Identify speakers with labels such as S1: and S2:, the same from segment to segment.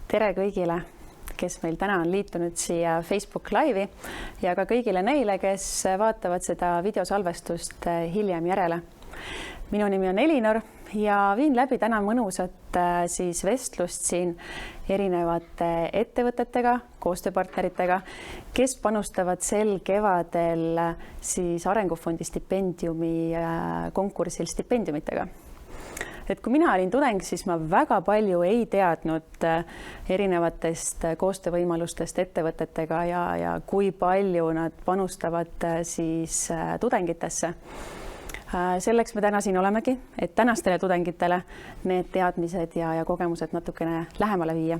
S1: Tere kõigile, kes meil täna on liitunud siia Facebook Live'i ja ka kõigile neile, kes vaatavad seda videosalvestust hiljem järele. Minu nimi on Elinor ja viin läbi täna mõnusat vestlust siin erinevate ettevõtetega, koostööpartneritega, kes panustavad sel kevadel Arengufondi stipendiumi konkursil stipendiumitega. Et kui mina olin tudeng, siis ma väga palju ei teadnud erinevatest koostöövõimalustest ettevõtetega ja kui palju nad panustavad tudengitesse. Selleks me täna siin olemegi, et tänastele tudengitele need teadmised ja kogemused natukene lähemale viia.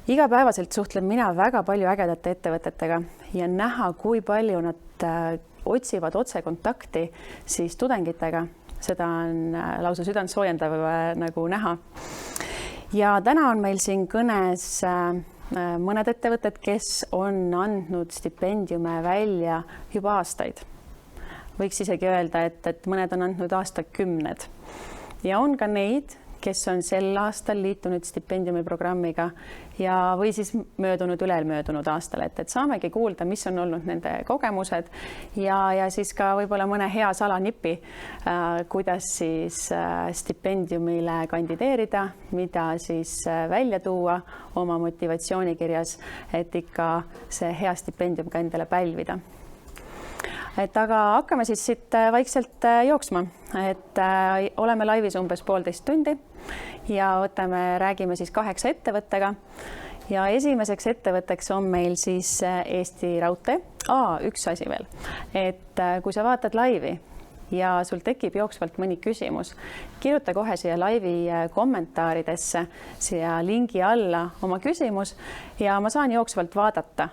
S1: Igapäevaselt suhtlen mina väga palju ägedate ettevõtetega ja näha, kui palju nad otsivad otsekontakti tudengitega. Seda on lausa südant soojendav nagu näha. Ja täna on meil siin kõnes mõned ettevõtted, kes on andnud stipendiume välja juba aastaid. Võiks isegi öelda, et mõned on andnud aastakümned. Ja on ka neid, kes on sel aastal liitunud stipendiumiprogrammiga või siis ülemöödunud aastal, et saamegi kuulda, mis on olnud nende kogemused ja siis ka võib-olla mõne hea salanipi, kuidas stipendiumile kandideerida, mida välja tuua oma motivatsioonikirjas, et ikka see hea stipendium ka endale pälvida. Aga hakkame siit vaikselt jooksma, et oleme laivis umbes 1,5 tundi ja räägime 8 ettevõttega. Ja esimeseks ettevõtteks on meil Eesti Raudtee. Üks asi veel, et kui sa vaatad laivi ja sul tekib jooksvalt mõni küsimus, kirjuta kohe siia laivi kommentaaridesse, siia lingi alla oma küsimus ja ma saan jooksvalt vaadata.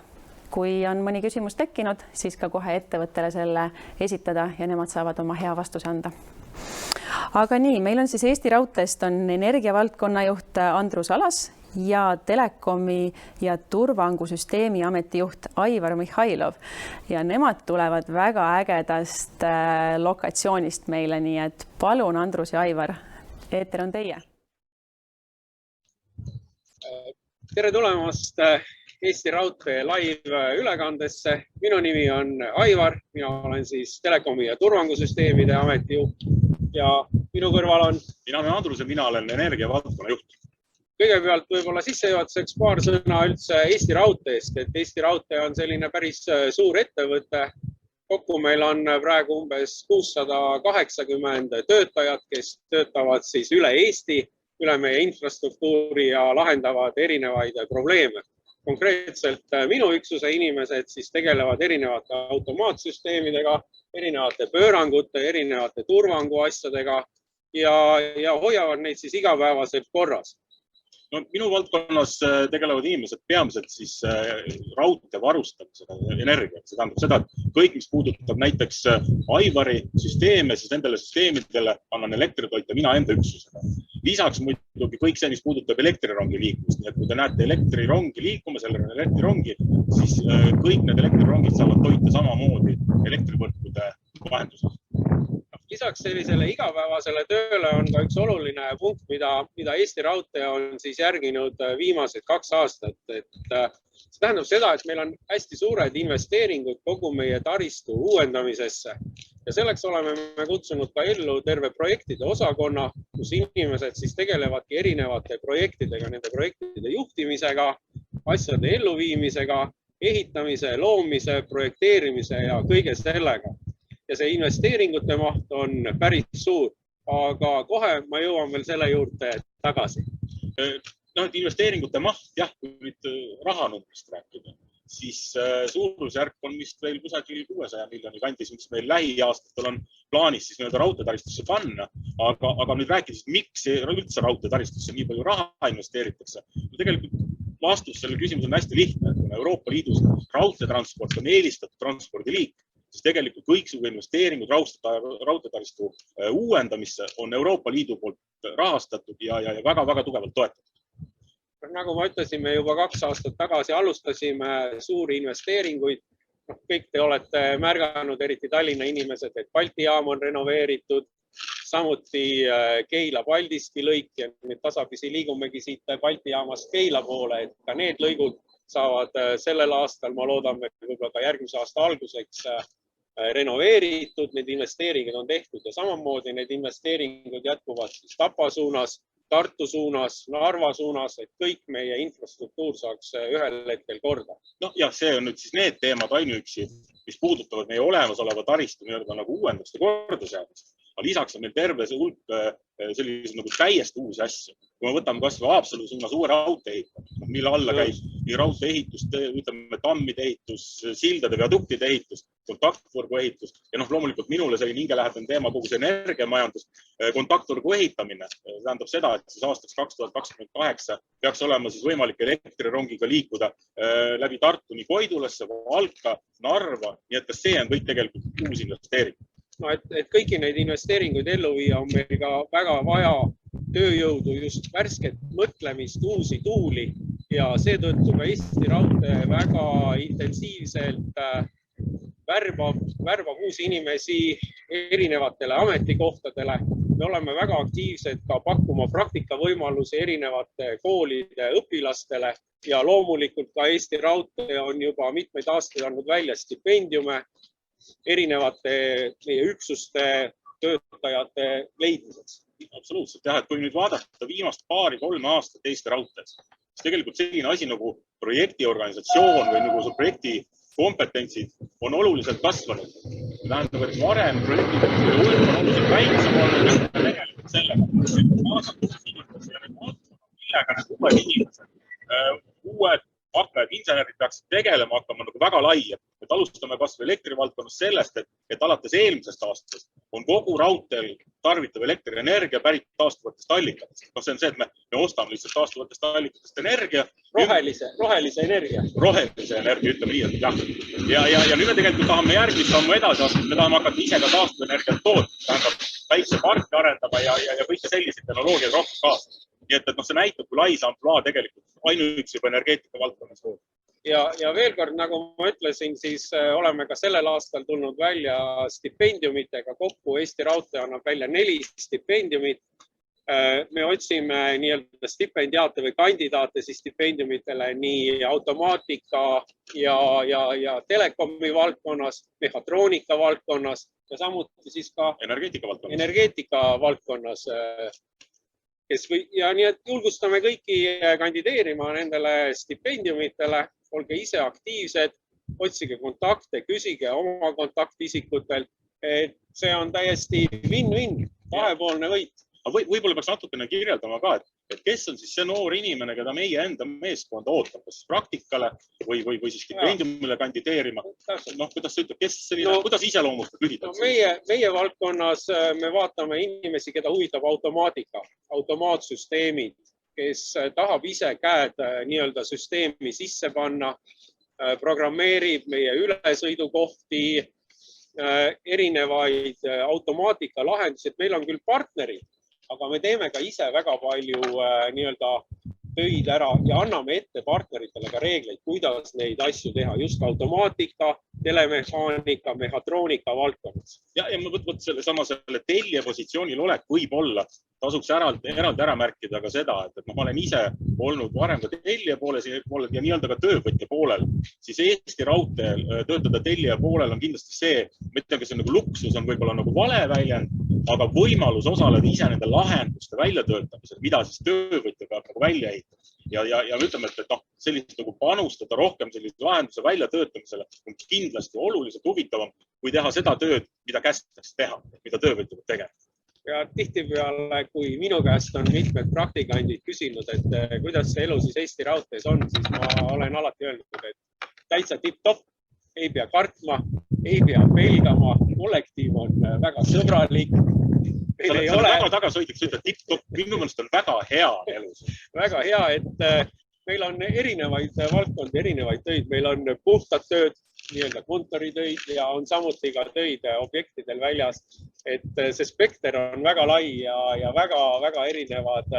S1: Kui on mõni küsimus tekkinud, siis ka kohe ettevõttele selle esitada ja nemad saavad oma hea vastuse anda. Aga nii, meil on Eesti Raudteest on energiavaldkonna juht Andrus Alas ja Telekomi ja Turvangusüsteemi ametijuht Aivar Mihhailov. Ja nemad tulevad väga ägedast lokatsioonist meile, nii et palun Andrus ja Aivar, eeter on teie.
S2: Tere tulemast Eesti Raudtee live ülekandesse. Minu nimi on Aivar, mina olen Telekomi ja Turvangusüsteemide ametijuht ja minu kõrval on...
S3: Mina olen Andrus ja mina olen energiavaldkonna juht.
S2: Kõigepealt võib-olla sissejuhatuseks paar sõna üldse Eesti Raudteest, et Eesti Raudtee on selline päris suur ettevõte. Kokku meil on praegu umbes 680 töötajat, kes töötavad üle Eesti, üle meie infrastruktuuri ja lahendavad erinevaid probleeme. Konkreetselt minu üksuse inimesed tegelevad erinevate automaatsüsteemidega, erinevate pöörangute, erinevate turvanguasjadega ja hoiavad neid igapäevaselt korras.
S3: No, minu valdkonnas tegelevad inimesed peamiselt raudtee varustamisega energiaga. See tähendab seda, et kõik, mis puudutab näiteks Aivari süsteeme, siis nendele süsteemidele annan elektritoita mina enda üksusega. Lisaks muidugi kõik see, mis puudutab elektrirongi liikumist. Nii et kui te näete elektrirongi liikuma, sellele on elektrirongi, siis kõik need elektrirongid saavad toita samamoodi elektrivõrkude vahendusel.
S2: Lisaks sellisele igapäevasele tööle on ka üks oluline punkt, mida Eesti Raudtee on järginud viimased 2 aastat. See tähendab seda, et meil on hästi suured investeeringud kogu meie taristu uuendamisesse. Ja selleks oleme me kutsunud ka ellu terve projektide osakonna, kus inimesed tegelevadki erinevate projektidega, nende projektide juhtimisega, asjade elluviimisega, ehitamise, loomise, projekteerimise ja kõige sellega. Ja see investeeringute maht on päris suur, aga kohe ma jõuan veel selle juurde tagasi.
S3: Investeeringute maht, jah, kui nüüd rahanumbrist rääkida, siis suurusjärk on vist veel kusagil 600 miljoni kandis, mis meil lähiaastatel on plaanis raudteetaristusse panna. Aga nüüd rääkides, miks üldse raudteetaristusse nii palju raha investeeritakse? Tegelikult vastus selle küsimus on hästi lihtne, et Euroopa Liidus raudteetransport on eelistatud transpordiliik, siis tegelikult kõiksugu investeeringud raudteetaristu uuendamisse on Euroopa Liidu poolt rahastatud ja väga tugevalt toetatud.
S2: Nagu ma ütlesime, juba 2 aastat tagasi alustasime suuri investeeringuid. Kõik te olete märganud, eriti Tallinna inimesed, et Balti jaam on renoveeritud, samuti Keila-Paldiski lõik ja nüüd tasapisi liigumegi siit Balti jaamast Keila poole, et ka need lõigud saavad sellel aastal, ma loodan, võib-olla ka järgmise aasta alguseks renoveeritud, need investeeringud on tehtud ja samamoodi need investeeringud jätkuvad siis Tapa suunas, Tartu suunas, Narva suunas, et kõik meie infrastruktuur saaks ühel hetkel korda.
S3: No ja see on nüüd siis need teemad ainuüksi, mis puudutavad meie olemasoleva taristu nagu uuenduste kordaseadust. Aga lisaks on meil terve see hulk selliseid nagu täiesti uusi asju. Kui me võtame kas või Haapsalu suunas uue raudtee ehitamist, mille alla käib nii raudtee ehitus, ütleme tammide ehitus, sildade viaduktide ehitus, kontaktvõrgu ehitus ja loomulikult minule selline hingelähedane teema kogu see energiamajandus, kontaktvõrgu ehitamine. Tähendab seda, et siis aastaks 2028 peaks olema siis võimalik elektrirongiga liikuda läbi Tartu nii Koidulasse, Valka, Narva, nii et kas see on kõik tegelikult uus investeering.
S2: No, et kõiki neid investeeringuid ellu viia on meil ka väga vaja tööjõudu, just värsket mõtlemist, uusi tuuli ja seetõttu ka Eesti Raudtee väga intensiivselt värbab uusi inimesi erinevatele ametikohtadele. Me oleme väga aktiivsed ka pakkuma praktikavõimalusi erinevate koolide õpilastele ja loomulikult ka Eesti Raudtee on juba mitmeid aastaid andnud välja stipendiume erinevate meie üksuste töötajate leidmiseks.
S3: Absoluutselt jah, et kui nüüd vaadata viimast 2-3 aastat Eesti Raudtees, siis tegelikult selline asi nagu projektiorganisatsioon või nagu see projekti kompetentsid on oluliselt kasvanud. Tähendab, et varem projektid on oluliselt väiksem olnud tegelikult sellega, et vaadates inimesi ja millega need uued inimesed, uued hakkajad, insenerid peaksid tegelema hakkama nagu väga laia. Et alustame kas või elektrivaldkonnas sellest, et alates eelmisest aastast on kogu raudteel tarvitav elektrienergia pärit taastuvatest allikatest. See on see, et me ostame lihtsalt taastuvatest allikatest energia.
S2: Rohelise energia.
S3: Rohelise energia, ütleme nii, et jah. Ja nüüd me tegelikult tahame järgmist sammu edasi astuda. Me tahame hakata ise ka taastuvenergiat tootma. Tähendab, väikse parki arendama ja kõike selliseid tehnoloogiaid rohkem kaasa. Nii et see näitab, kui lai see amplaa tegelikult ainuüksi juba energeetika valdkonnas on.
S2: Ja veel kord, nagu ma ütlesin, siis oleme ka sellel aastal tulnud välja stipendiumitega kokku. Eesti Raudtee annab välja 4 stipendiumit. Me otsime nii-öelda stipendiaate või kandidaate siis stipendiumitele nii automaatika ja telekomi valdkonnas, mehhatroonika valdkonnas ja samuti siis ka energeetika valdkonnas. Ja nii, et julgustame kõiki kandideerima nendele stipendiumitele, olge ise aktiivsed, otsige kontakte, küsige oma kontaktisikutelt, et see on täiesti win-win, kahepoolne võit.
S3: Võib-olla peaks natukene kirjeldama ka, et kes on siis see noor inimene, keda meie enda meeskonda ootab, kas praktikale või siis stipendiumile kandideerima. Kuidas sa ütleb, kuidas iseloomustab lühidalt?
S2: Meie valdkonnas me vaatame inimesi, keda huvitab automaatika, automaatsüsteemid, kes tahab ise käed nii-öelda süsteemi sisse panna, programmeerib meie ülesõidukohti, erinevaid automaatika lahendusi, et meil on küll partnerid, aga me teeme ka ise väga palju nii-öelda töid ära ja anname ette partneritele ka reegleid, kuidas neid asju teha, just automaatika, telemehaanika, mehhatroonika valdkonnas. Ja ma selle tellija positsioonil olek võib-olla tasuks eraldi ära märkida ka seda, et ma olen ise olnud varem ka tellija poolel ja nii-öelda ka töövõtja poolel, siis Eesti Raudteel töötada tellija poolel on kindlasti see, mitte kas see nagu luksus on võib-olla nagu vale väljend, aga võimalus osaleda ise nende lahenduste väljatöötamisel, mida siis töövõtja peab nagu välja ehitama. Ja me ütleme, et sellist nagu panustada rohkem sellise lahenduse väljatöötamisele on kindlasti oluliselt huvitavam, kui teha seda tööd, mida kästakse teha, mida töövõtja peab tegema. Ja tihtipeale, kui minu käest on mitmed praktikandid küsinud, et kuidas see elu siis Eesti Raudtees on, siis ma olen alati öelnud, et täitsa tipp-top, ei pea kartma, ei pea pelgama, kollektiiv on väga sõbralik.
S3: Sa oled väga tagasoidlik, sa ütled tipp-top, minu mõnest on väga hea elus.
S2: Väga hea, et meil on erinevaid valdkondi, erinevaid töid, meil on puhtad tööd, nii-öelda kontoritöid ja on samuti ka töid objektidel väljas, et see spekter on väga lai ja väga erinevad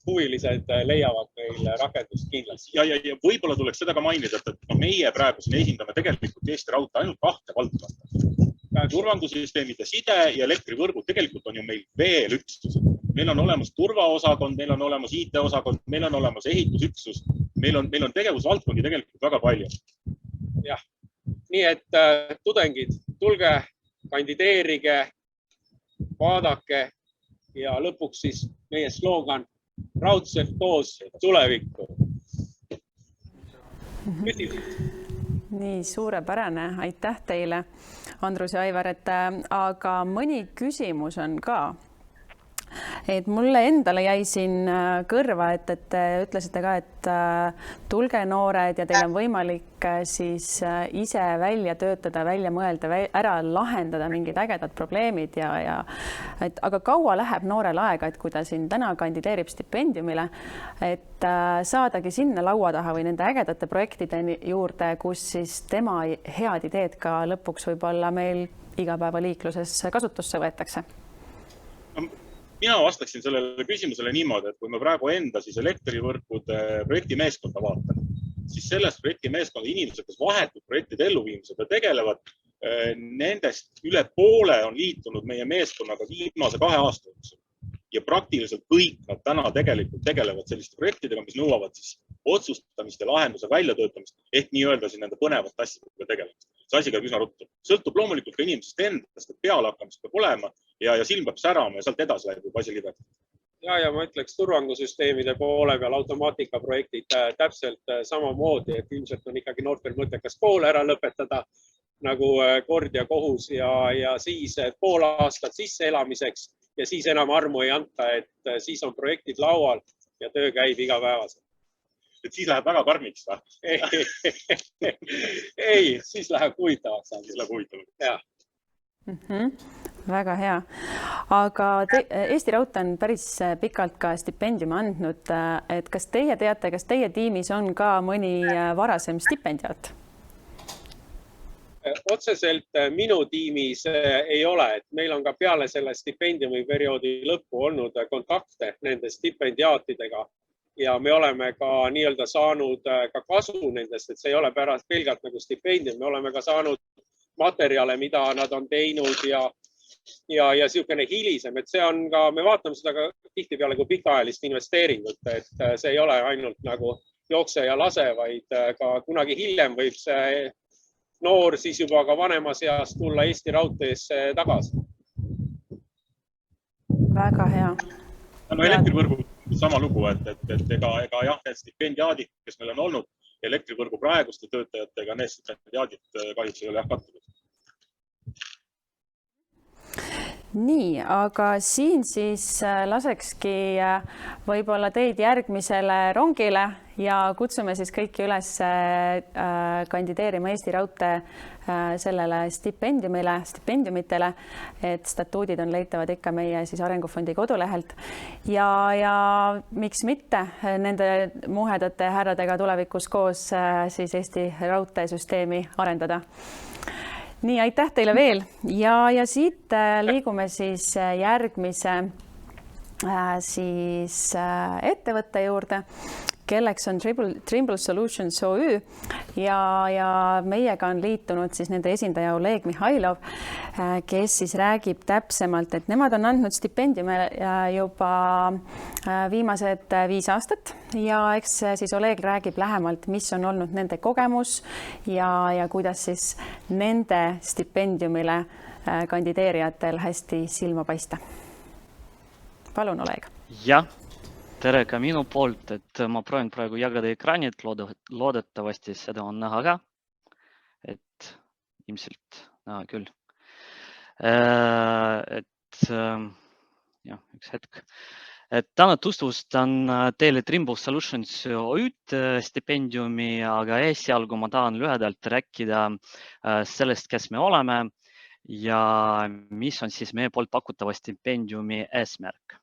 S2: huvilised leiavad meil rakendust kindlasti.
S3: Ja võib-olla tuleks seda ka mainida, et meie praegu siin esindame tegelikult Eesti Raudtee ainult 2 valdkonda. turvandusüsteemid ja side ja elektrivõrgud. Tegelikult on ju meil veel üksused. Meil on olemas turvaosakond, meil on olemas IT-osakond, meil on olemas ehitusüksus. Meil on tegevusvaldkondi tegelikult väga palju.
S2: Jah, nii et tudengid, tulge, kandideerige, vaadake ja lõpuks siis meie sloogan raudselt koos tulevikku.
S1: Nii suurepärane, aitäh teile, Andrus ja Aivar, aga mõni küsimus on ka. Et mulle endale jäi siin kõrva, et te ütlesite ka, et tulge noored ja teil on võimalik siis ise välja töötada, välja mõelda, ära lahendada mingid ägedad probleemid aga kaua läheb noorel aega, et kui ta siin täna kandideerib stipendiumile, et saadagi sinna laua taha või nende ägedate projektide juurde, kus siis tema head ideed ka lõpuks võib-olla meil igapäevaliikluses kasutusse võetakse?
S3: Mina vastaksin sellele küsimusele niimoodi, et kui me praegu enda siis elektrivõrkude projektimeeskonda vaatame, siis sellest projektimeeskonda inimesed, kes vahetud projektide elluviimisega tegelevad, nendest üle poole on liitunud meie meeskonnaga viimase 2 aasta jooksul. Ja praktiliselt kõik nad täna tegelikult tegelevad selliste projektidega, mis nõuavad siis otsustamist ja lahenduse väljatöötamist ehk nii-öelda siin nende põnevate asjadega tegelemist. See asi käib üsna ruttu. Sõltub loomulikult ka inimesest endast, et pealehakkamist peab olema ja silm peab särama ja sealt edasi läheb juba asi libedalt.
S2: Ja ma ütleks turvandusüsteemide poole peal automaatikaprojektid täpselt samamoodi, et ilmselt on ikkagi noortel mõttekas kool ära lõpetada nagu kord ja kohus ja siis pool aastat sisse elamiseks ja siis enam armu ei anta, et siis on projektid laual ja töö käib igapäevaselt.
S3: Et siis läheb väga karmiks või?
S2: Ei, siis läheb huvitavaks.
S3: Siis läheb huvitavaks.
S2: Ja.
S1: Väga hea. Aga Eesti Raudtee on päris pikalt ka stipendiumi andnud. Et kas teie teate, kas teie tiimis on ka mõni varasem stipendiaat?
S2: Otseselt minu tiimis ei ole, et meil on ka peale selle stipendiumi perioodi lõppu olnud kontakte nende stipendiaatidega ja me oleme ka nii-öelda saanud ka kasu nendest, et see ei ole pärast pelgalt nagu stipendium, me oleme ka saanud materjale, mida nad on teinud ja niisugune hilisem, et see on ka, me vaatame seda ka tihtipeale kui pikaajalist investeeringut, et see ei ole ainult nagu jookse ja lase, vaid ka kunagi hiljem võib see noor siis juba ka vanemas eas tulla Eesti Raudteesse tagasi.
S1: Väga hea.
S3: No elektrivõrgu sama lugu, et ega jah, need stipendiaadid, kes meil on olnud, elektrivõrgu praeguste töötajatega, need stipendiaadid kahjuks ei ole kattunud.
S1: Nii, aga siin siis lasekski võib-olla teid järgmisele rongile ja kutsume siis kõiki üles kandideerima Eesti Raudtee sellele stipendiumitele, et statuudid on leitavad ikka meie siis Arengufondi kodulehelt ja miks mitte nende muhedate härradega tulevikus koos siis Eesti Raudteesüsteemi arendada. Nii, aitäh teile veel ja siit liigume siis järgmise siis ettevõtte juurde, kelleks on Trimble Solutions OÜ ja meiega on liitunud siis nende esindaja Oleg Mihhailov, kes siis räägib täpsemalt, et nemad on andnud stipendiume juba viimased 5 aastat ja eks siis Oleg räägib lähemalt, mis on olnud nende kogemus ja kuidas siis nende stipendiumile kandideerijatel hästi silma paista. Palun, Oleg.
S4: Jah. Tere ka minu poolt, et ma proovin praegu jagada ekraanid, loodetavasti seda on näha ka, et ilmselt näha küll. Üks hetk. Täna tutvustan teile Trimble Solutions OÜ stipendiumi, aga esialgu ma tahan lühedalt rääkida sellest, kes me oleme ja mis on siis meie poolt pakutava stipendiumi eesmärk.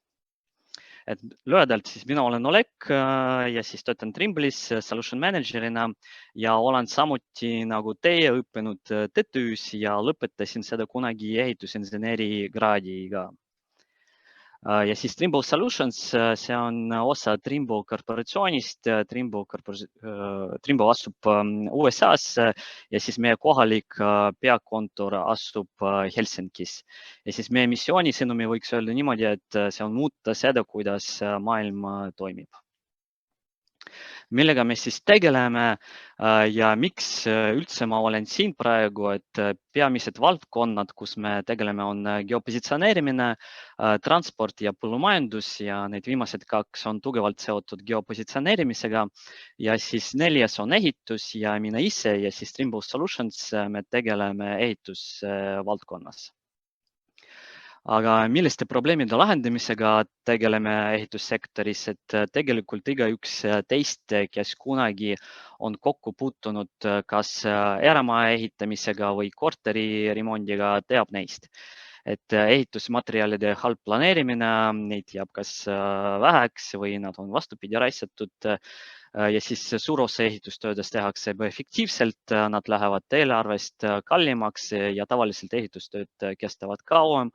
S4: Et lühedalt siis mina olen Oleg ja siis töötan Trimble'is solution managerina ja olen samuti nagu teie õppinud TTÜ-s ja lõpetasin seda kunagi ehitusinseneeri kraadiga. Ja siis Trimble Solutions, see on osa Trimble korporatsioonist. Trimble asub USA-s ja siis meie kohalik peakontor asub Helsingis. Ja siis meie missioonisõnumi võiks öelda niimoodi, et see on muuta seda, kuidas maailm toimib. Millega me siis tegeleme ja miks üldse ma olen siin praegu, et peamised valdkonnad, kus me tegeleme, on geopositsioneerimine, transport ja põllumajandus ja need viimased kaks on tugevalt seotud geopositsioneerimisega ja siis neljas on ehitus ja mina ise ja siis Trimble Solutions me tegeleme ehitusvaldkonnas. Aga milliste probleemide lahendamisega tegeleme ehitussektoris, et tegelikult igaüks teist, kes kunagi on kokku puutunud kas eramaja ehitamisega või korteriremondiga, teab neist. Et ehitusmaterjalide halb planeerimine, neid jääb kas väheks või nad on vastupidi raisatud. Ja siis suur osa ehitustöödest tehakse ebaefektiivselt, nad lähevad eelarvest kallimaks ja tavaliselt ehitustööd kestavad kauem,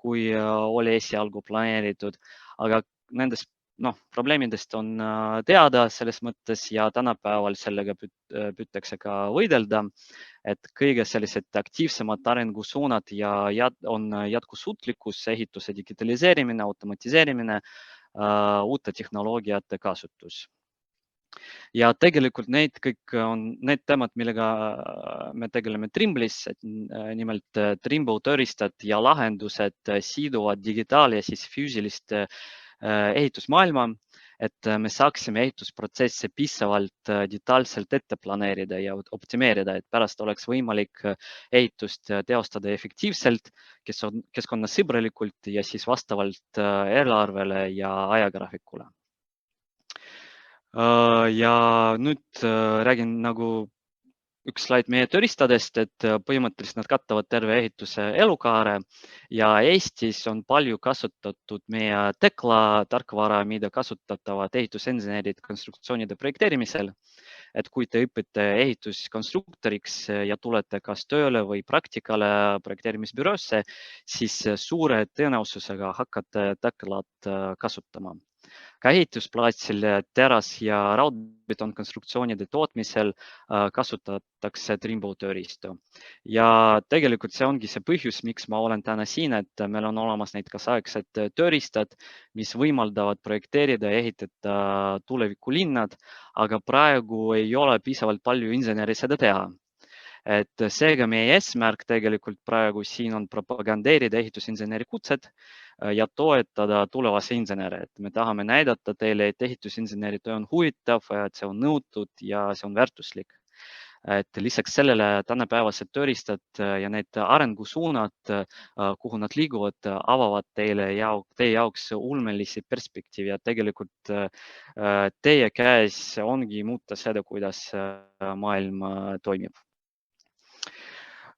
S4: kui oli esialgu planeeritud, aga nendest probleemidest on teada selles mõttes ja tänapäeval sellega püütakse ka võidelda, et kõige sellised aktiivsemad arengusuunad ja on jätkusuutlikkus, ehituse digitaliseerimine, automatiseerimine, uute tehnoloogiate kasutus. Ja tegelikult need kõik on need teemad, millega me tegeleme Trimble'is, nimelt Trimble tööriistad ja lahendused siduvad digitaal- ja siis füüsilist ehitusmaailma, et me saaksime ehitusprotsesse piisavalt detailselt ette planeerida ja optimeerida, et pärast oleks võimalik ehitust teostada efektiivselt, keskkonnasõbralikult ja siis vastavalt eelarvele ja ajagraafikule. Ja nüüd räägin nagu üks slaid meie tööriistadest, et põhimõtteliselt nad kattavad terve ehituse elukaare ja Eestis on palju kasutatud meie Tekla tarkvara, mida kasutavad ehitusinsenerid konstruktsioonide projekteerimisel. Et kui te õpite ehituskonstruktoriks ja tulete kas tööle või praktikale projekteerimisbüroosse, siis suure tõenäosusega hakkate Teklat kasutama. Ka ehitusplatsil teras- ja raudbetonkonstruktsioonide tootmisel kasutatakse Trimble tööriistu. Ja tegelikult see ongi see põhjus, miks ma olen täna siin, et meil on olemas need kaasaegsed tööriistad, mis võimaldavad projekteerida ja ehitada tulevikulinnad, aga praegu ei ole piisavalt palju inseneri seda teha. Et seega meie eesmärk tegelikult praegu siin on propagandeerida ehitusinseneri kutset ja toetada tulevasi insenere, et me tahame näidata teile, et ehitusinseneri töö on huvitav, et see on nõutud ja see on väärtuslik. Et lisaks sellele tänapäevased tööriistad ja need arengusuunad, kuhu nad liiguvad, avavad teie jaoks ulmelisi perspektiivi ja tegelikult teie käes ongi muuta seda, kuidas maailm toimib.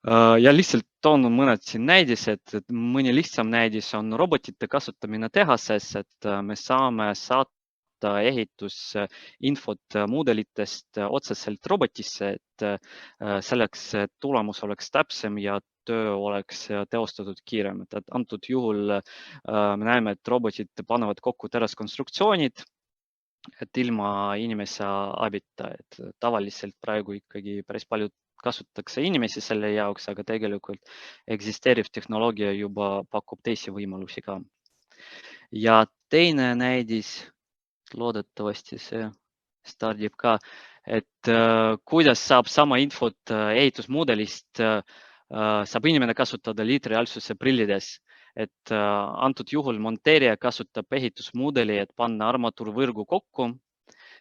S4: Ja lihtsalt toon mõned siin näidised, et mõni lihtsam näidis on robotite kasutamine tehases, et me saame saata ehitusinfot mudelitest otseselt robotisse, et selleks tulemus oleks täpsem ja töö oleks teostatud kiirem. Et antud juhul me näeme, et robotid panevad kokku teraskonstruktsioonid, et ilma inimese abita, et tavaliselt praegu ikkagi päris palju kasutatakse inimesi selle jaoks, aga tegelikult eksisteeriv tehnoloogia juba pakub teisi võimalusi ka. Ja teine näidis, loodetavasti see stardib ka, et kuidas saab sama infot ehitusmudelist, saab inimene kasutada liitreaalsuse prillides. Et antud juhul monteerija kasutab ehitusmudeli, et panna armatuurvõrgu kokku,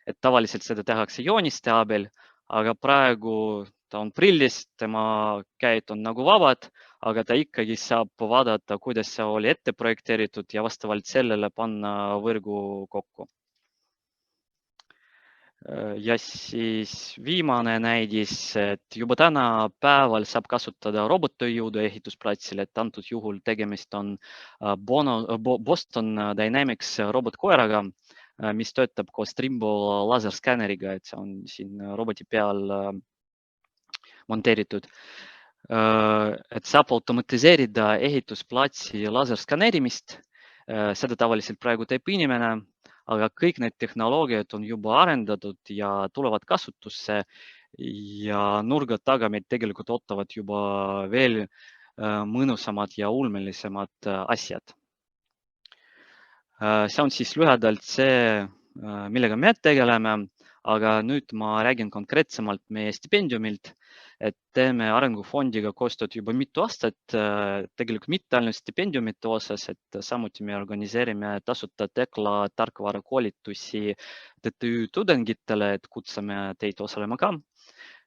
S4: et tavaliselt seda tehakse jooniste abil, aga praegu ta on prillis, tema käed on nagu vabad, aga ta ikkagi saab vaadata, kuidas see oli ette projekteeritud ja vastavalt sellele panna võrgu kokku. Ja siis viimane näidis, et juba tänapäeval saab kasutada robottööjõudu ehitusplatsil, et antud juhul tegemist on Boston Dynamics robotkoeraga, mis töötab koos Trimble laserskanneriga, et see on siin roboti peal monteeritud. Et saab automatiseerida ehitusplatsi laserskanneerimist, Seda tavaliselt praegu teeb inimene, aga kõik need tehnoloogiad on juba arendatud ja tulevad kasutusse ja nurga taga meid tegelikult ootavad juba veel mõnusamad ja ulmelisemad asjad. See on siis lühedalt see, millega me tegeleme, aga nüüd ma räägin konkreetsemalt meie stipendiumilt, et teeme Arengufondiga koostööd juba mitu aastat, tegelikult mitte ainult stipendiumite osas, et samuti me organiseerime tasuta Tekla tarkvarakoolitusi TTÜ tudengitele, et kutsume teid osalema ka.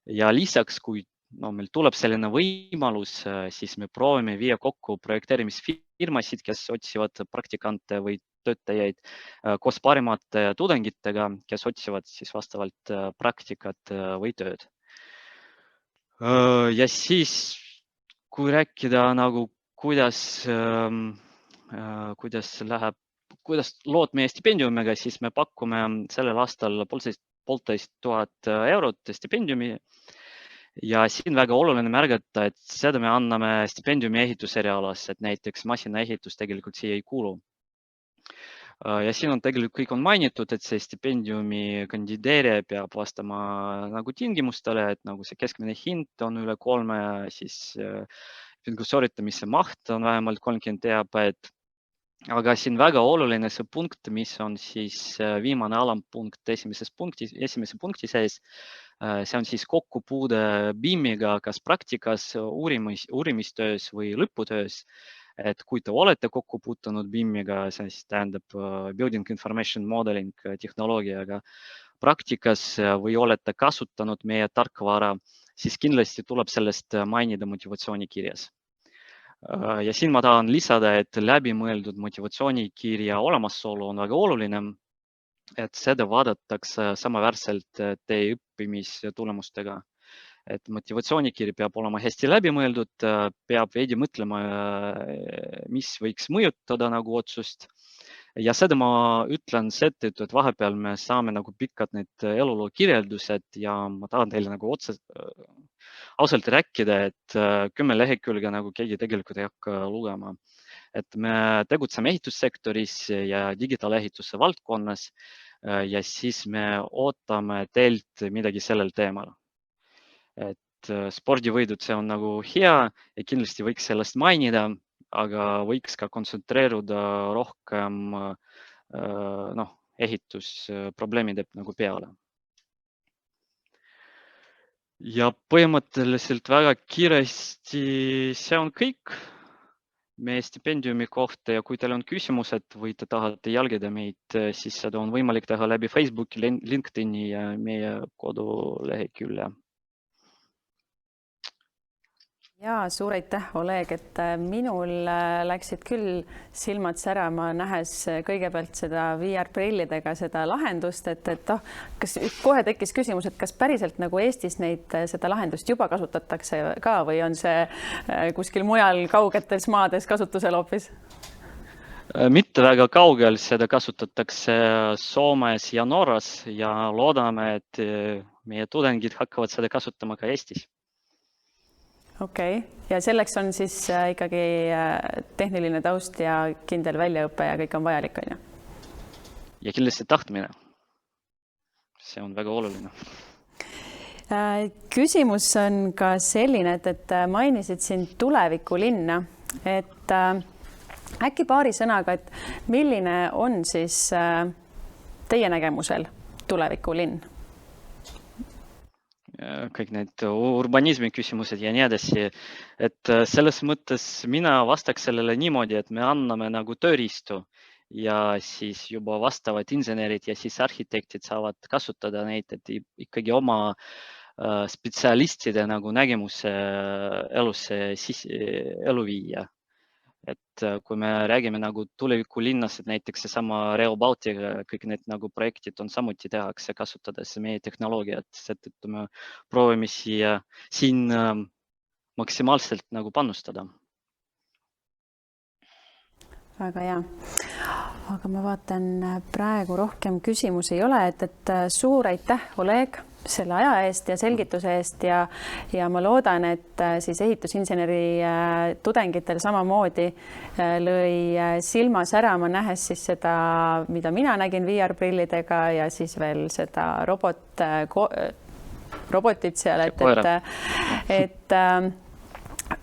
S4: Ja lisaks, kui meil tuleb selline võimalus, siis me proovime viia kokku projekteerimisfirmasid, kes otsivad praktikante või töötajaid koos parimate tudengitega, kes otsivad siis vastavalt praktikat või tööd. Ja siis, kui rääkida kuidas lood meie stipendiumiga, siis me pakume sellel aastal 1500 eurot stipendiumi. Ja siin väga oluline märgata, et seda me anname stipendiumi ehituserialas, et näiteks masinaehitus tegelikult siia ei kuulu. Ja siin on tegelikult kõik on mainitud, et see stipendiumi kandideerija peab vastama tingimustele, et see keskmine hind on üle 3, siis sooritamise maht on vähemalt 30 teapäed. Aga siin väga oluline see punkt, mis on siis viimane alampunkt esimese punkti sees. See on siis kokkupuude BIM-iga kas praktikas, uurimistöös või lõputöös. Et kui te olete kokku puutunud BIM-iga, see tähendab Building Information Modeling tehnoloogiaga praktikas või olete kasutanud meie tarkvara, siis kindlasti tuleb sellest mainida motivatsioonikirjas. Ja siin ma tahan lisada, et läbimõeldud motivatsioonikirja olemasolu on väga oluline, et seda vaadatakse samaväärselt teie õppimistulemustega. Et motivatsioonikiri peab olema hästi läbimõeldud, peab veidi mõtlema, mis võiks mõjutada otsust. Ja seda ma ütlen seetõttu, et vahepeal me saame pikad need eluloo kirjeldused ja ma tahan teile ausalt rääkida, et 10 lehekülge keegi tegelikult ei hakka lugema. Et me tegutseme ehitussektoris ja digitaalehituse valdkonnas ja siis me ootame teilt midagi sellel teemal. Et spordivõidud, see on hea ja kindlasti võiks sellest mainida, aga võiks ka kontsentreeruda rohkem ehitusprobleemide peale. Ja põhimõtteliselt väga kiiresti see on kõik meie stipendiumi kohta ja kui teil on küsimused või te tahate jälgida meid, siis seda on võimalik teha läbi Facebooki, LinkedIni ja meie kodulehekülje.
S1: Ja suur aitäh, Oleg, et minul läksid küll silmad särama nähes kõigepealt seda VR-prillidega seda lahendust, et kas kohe tekkis küsimus, et kas päriselt Eestis seda lahendust juba kasutatakse ka või on see kuskil mujal kaugetes maades kasutusel hoopis?
S4: Mitte väga kaugel, seda kasutatakse Soomes ja Norras ja loodame, et meie tudengid hakkavad seda kasutama ka Eestis.
S1: Okei. Ja selleks on siis ikkagi tehniline taust ja kindel väljaõpe ja kõik on vajalik, on ju?
S4: Ja kindlasti tahtmine. See on väga oluline.
S1: Küsimus on ka selline, et mainisid siin tulevikulinna, et äkki paari sõnaga, et milline on siis teie nägemusel tulevikulinn?
S4: Kõik need urbanismi küsimused ja nii edasi. Et selles mõttes mina vastaks sellele niimoodi, et me anname tööriistu ja siis juba vastavad insenerid ja siis arhitektid saavad kasutada neid, et ikkagi oma spetsialistide nägemuse elu viia. Et kui me räägime tulevikulinnas, et näiteks seesama Rail Baltica, kõik need projektid on samuti tehakse kasutades meie tehnoloogiat, seetõttu me proovime siin maksimaalselt panustada.
S1: Väga hea. Aga ma vaatan praegu rohkem küsimusi ei ole, et suur aitäh, Oleg, selle aja eest ja selgituse eest ja ma loodan, et siis ehitusinseneri tudengitel samamoodi lõi silma särama, nähes siis seda, mida mina nägin VR-prillidega ja siis veel seda robotit seal, et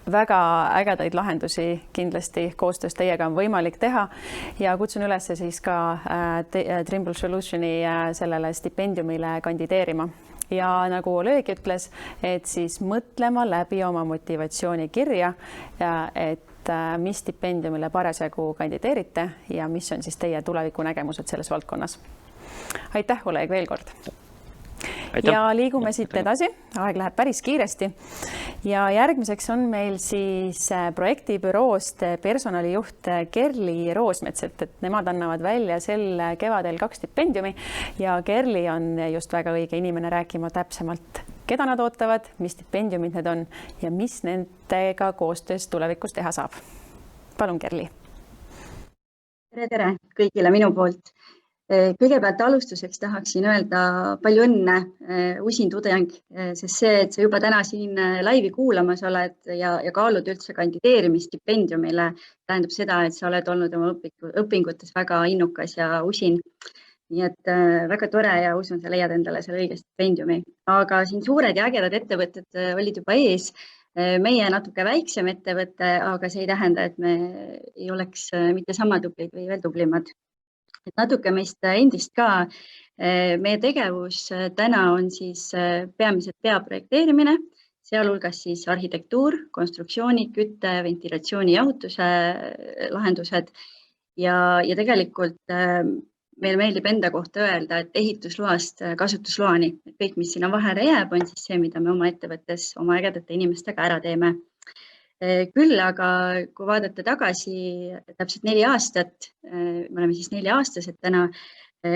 S1: väga ägedaid lahendusi kindlasti koostöös teiega on võimalik teha ja kutsun üles siis ka Trimble Solutioni sellele stipendiumile kandideerima. Ja nagu Oleg ütles, et siis mõtlema läbi oma motivatsioonikirja, et mis stipendiumile parasjagu kandideerite ja mis on siis teie tulevikunägemused selles valdkonnas. Aitäh, Oleg, veel kord! Ja liigume siit edasi, aeg läheb päris kiiresti ja järgmiseks on meil siis projektibüroost personalijuht Kerli Roosmets, et nemad annavad välja sel kevadel 2 stipendiumi ja Kerli on just väga õige inimene rääkima täpsemalt, keda nad ootavad, mis stipendiumid need on ja mis nendega koostöös tulevikus teha saab. Palun, Kerli.
S5: Tere kõigile minu poolt. Kõigepealt alustuseks tahaksin öelda palju õnne, usin tudeng, sest see, et sa juba täna siin laivi kuulamas oled ja kaalud üldse kandideerimist stipendiumile, tähendab seda, et sa oled olnud oma õpingutes väga innukas ja usin. Nii et väga tore ja usun, sa leiad endale selle õige stipendiumi. Aga siin suured ja ägedad ettevõtted olid juba ees. Meie natuke väiksem ettevõte, aga see ei tähenda, et me ei oleks mitte sama tublid või veel tublimad. Et natuke meist endist ka. Meie tegevus täna on siis peamiselt peaprojekteerimine, sealhulgas siis arhitektuur, konstruktsioonid, kütte, ventilatsiooni, jahutuse lahendused ja tegelikult meil meeldib enda kohta öelda, et ehitusloast kasutusloani. Kõik, mis sinna vahele jääb, on siis see, mida me oma ettevõttes oma ägedate inimestega ära teeme. Küll aga kui vaadata tagasi täpselt 4 aastat, me oleme siis 4-aastased täna,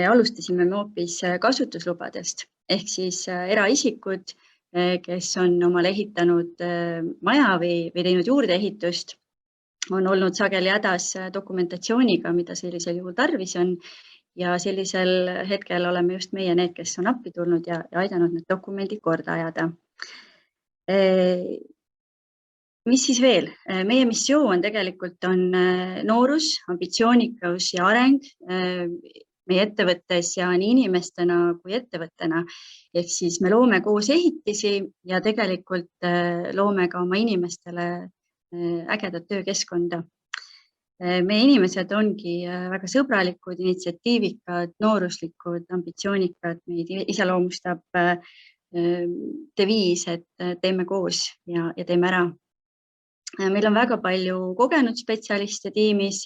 S5: alustasime me hoopis kasutuslubadest ehk siis eraisikud, kes on omale ehitanud maja või teinud juurdeehitust, on olnud sageli hädas dokumentatsiooniga, mida sellisel juhul tarvis on ja sellisel hetkel oleme just meie need, kes on appi tulnud ja aidanud need dokumendid korda ajada. Mis siis veel? Meie missioon tegelikult on noorus, ambitsioonikus ja areng meie ettevõttes ja nii inimestena kui ettevõttena. Ehk siis me loome koos ehitisi ja tegelikult loome ka oma inimestele ägedat töökeskkonda. Meie inimesed ongi väga sõbralikud, initsiatiivikad, nooruslikud, ambitsioonikad, meid iseloomustab deviis, et teeme koos ja teeme ära. Meil on väga palju kogenud spetsialiste tiimis.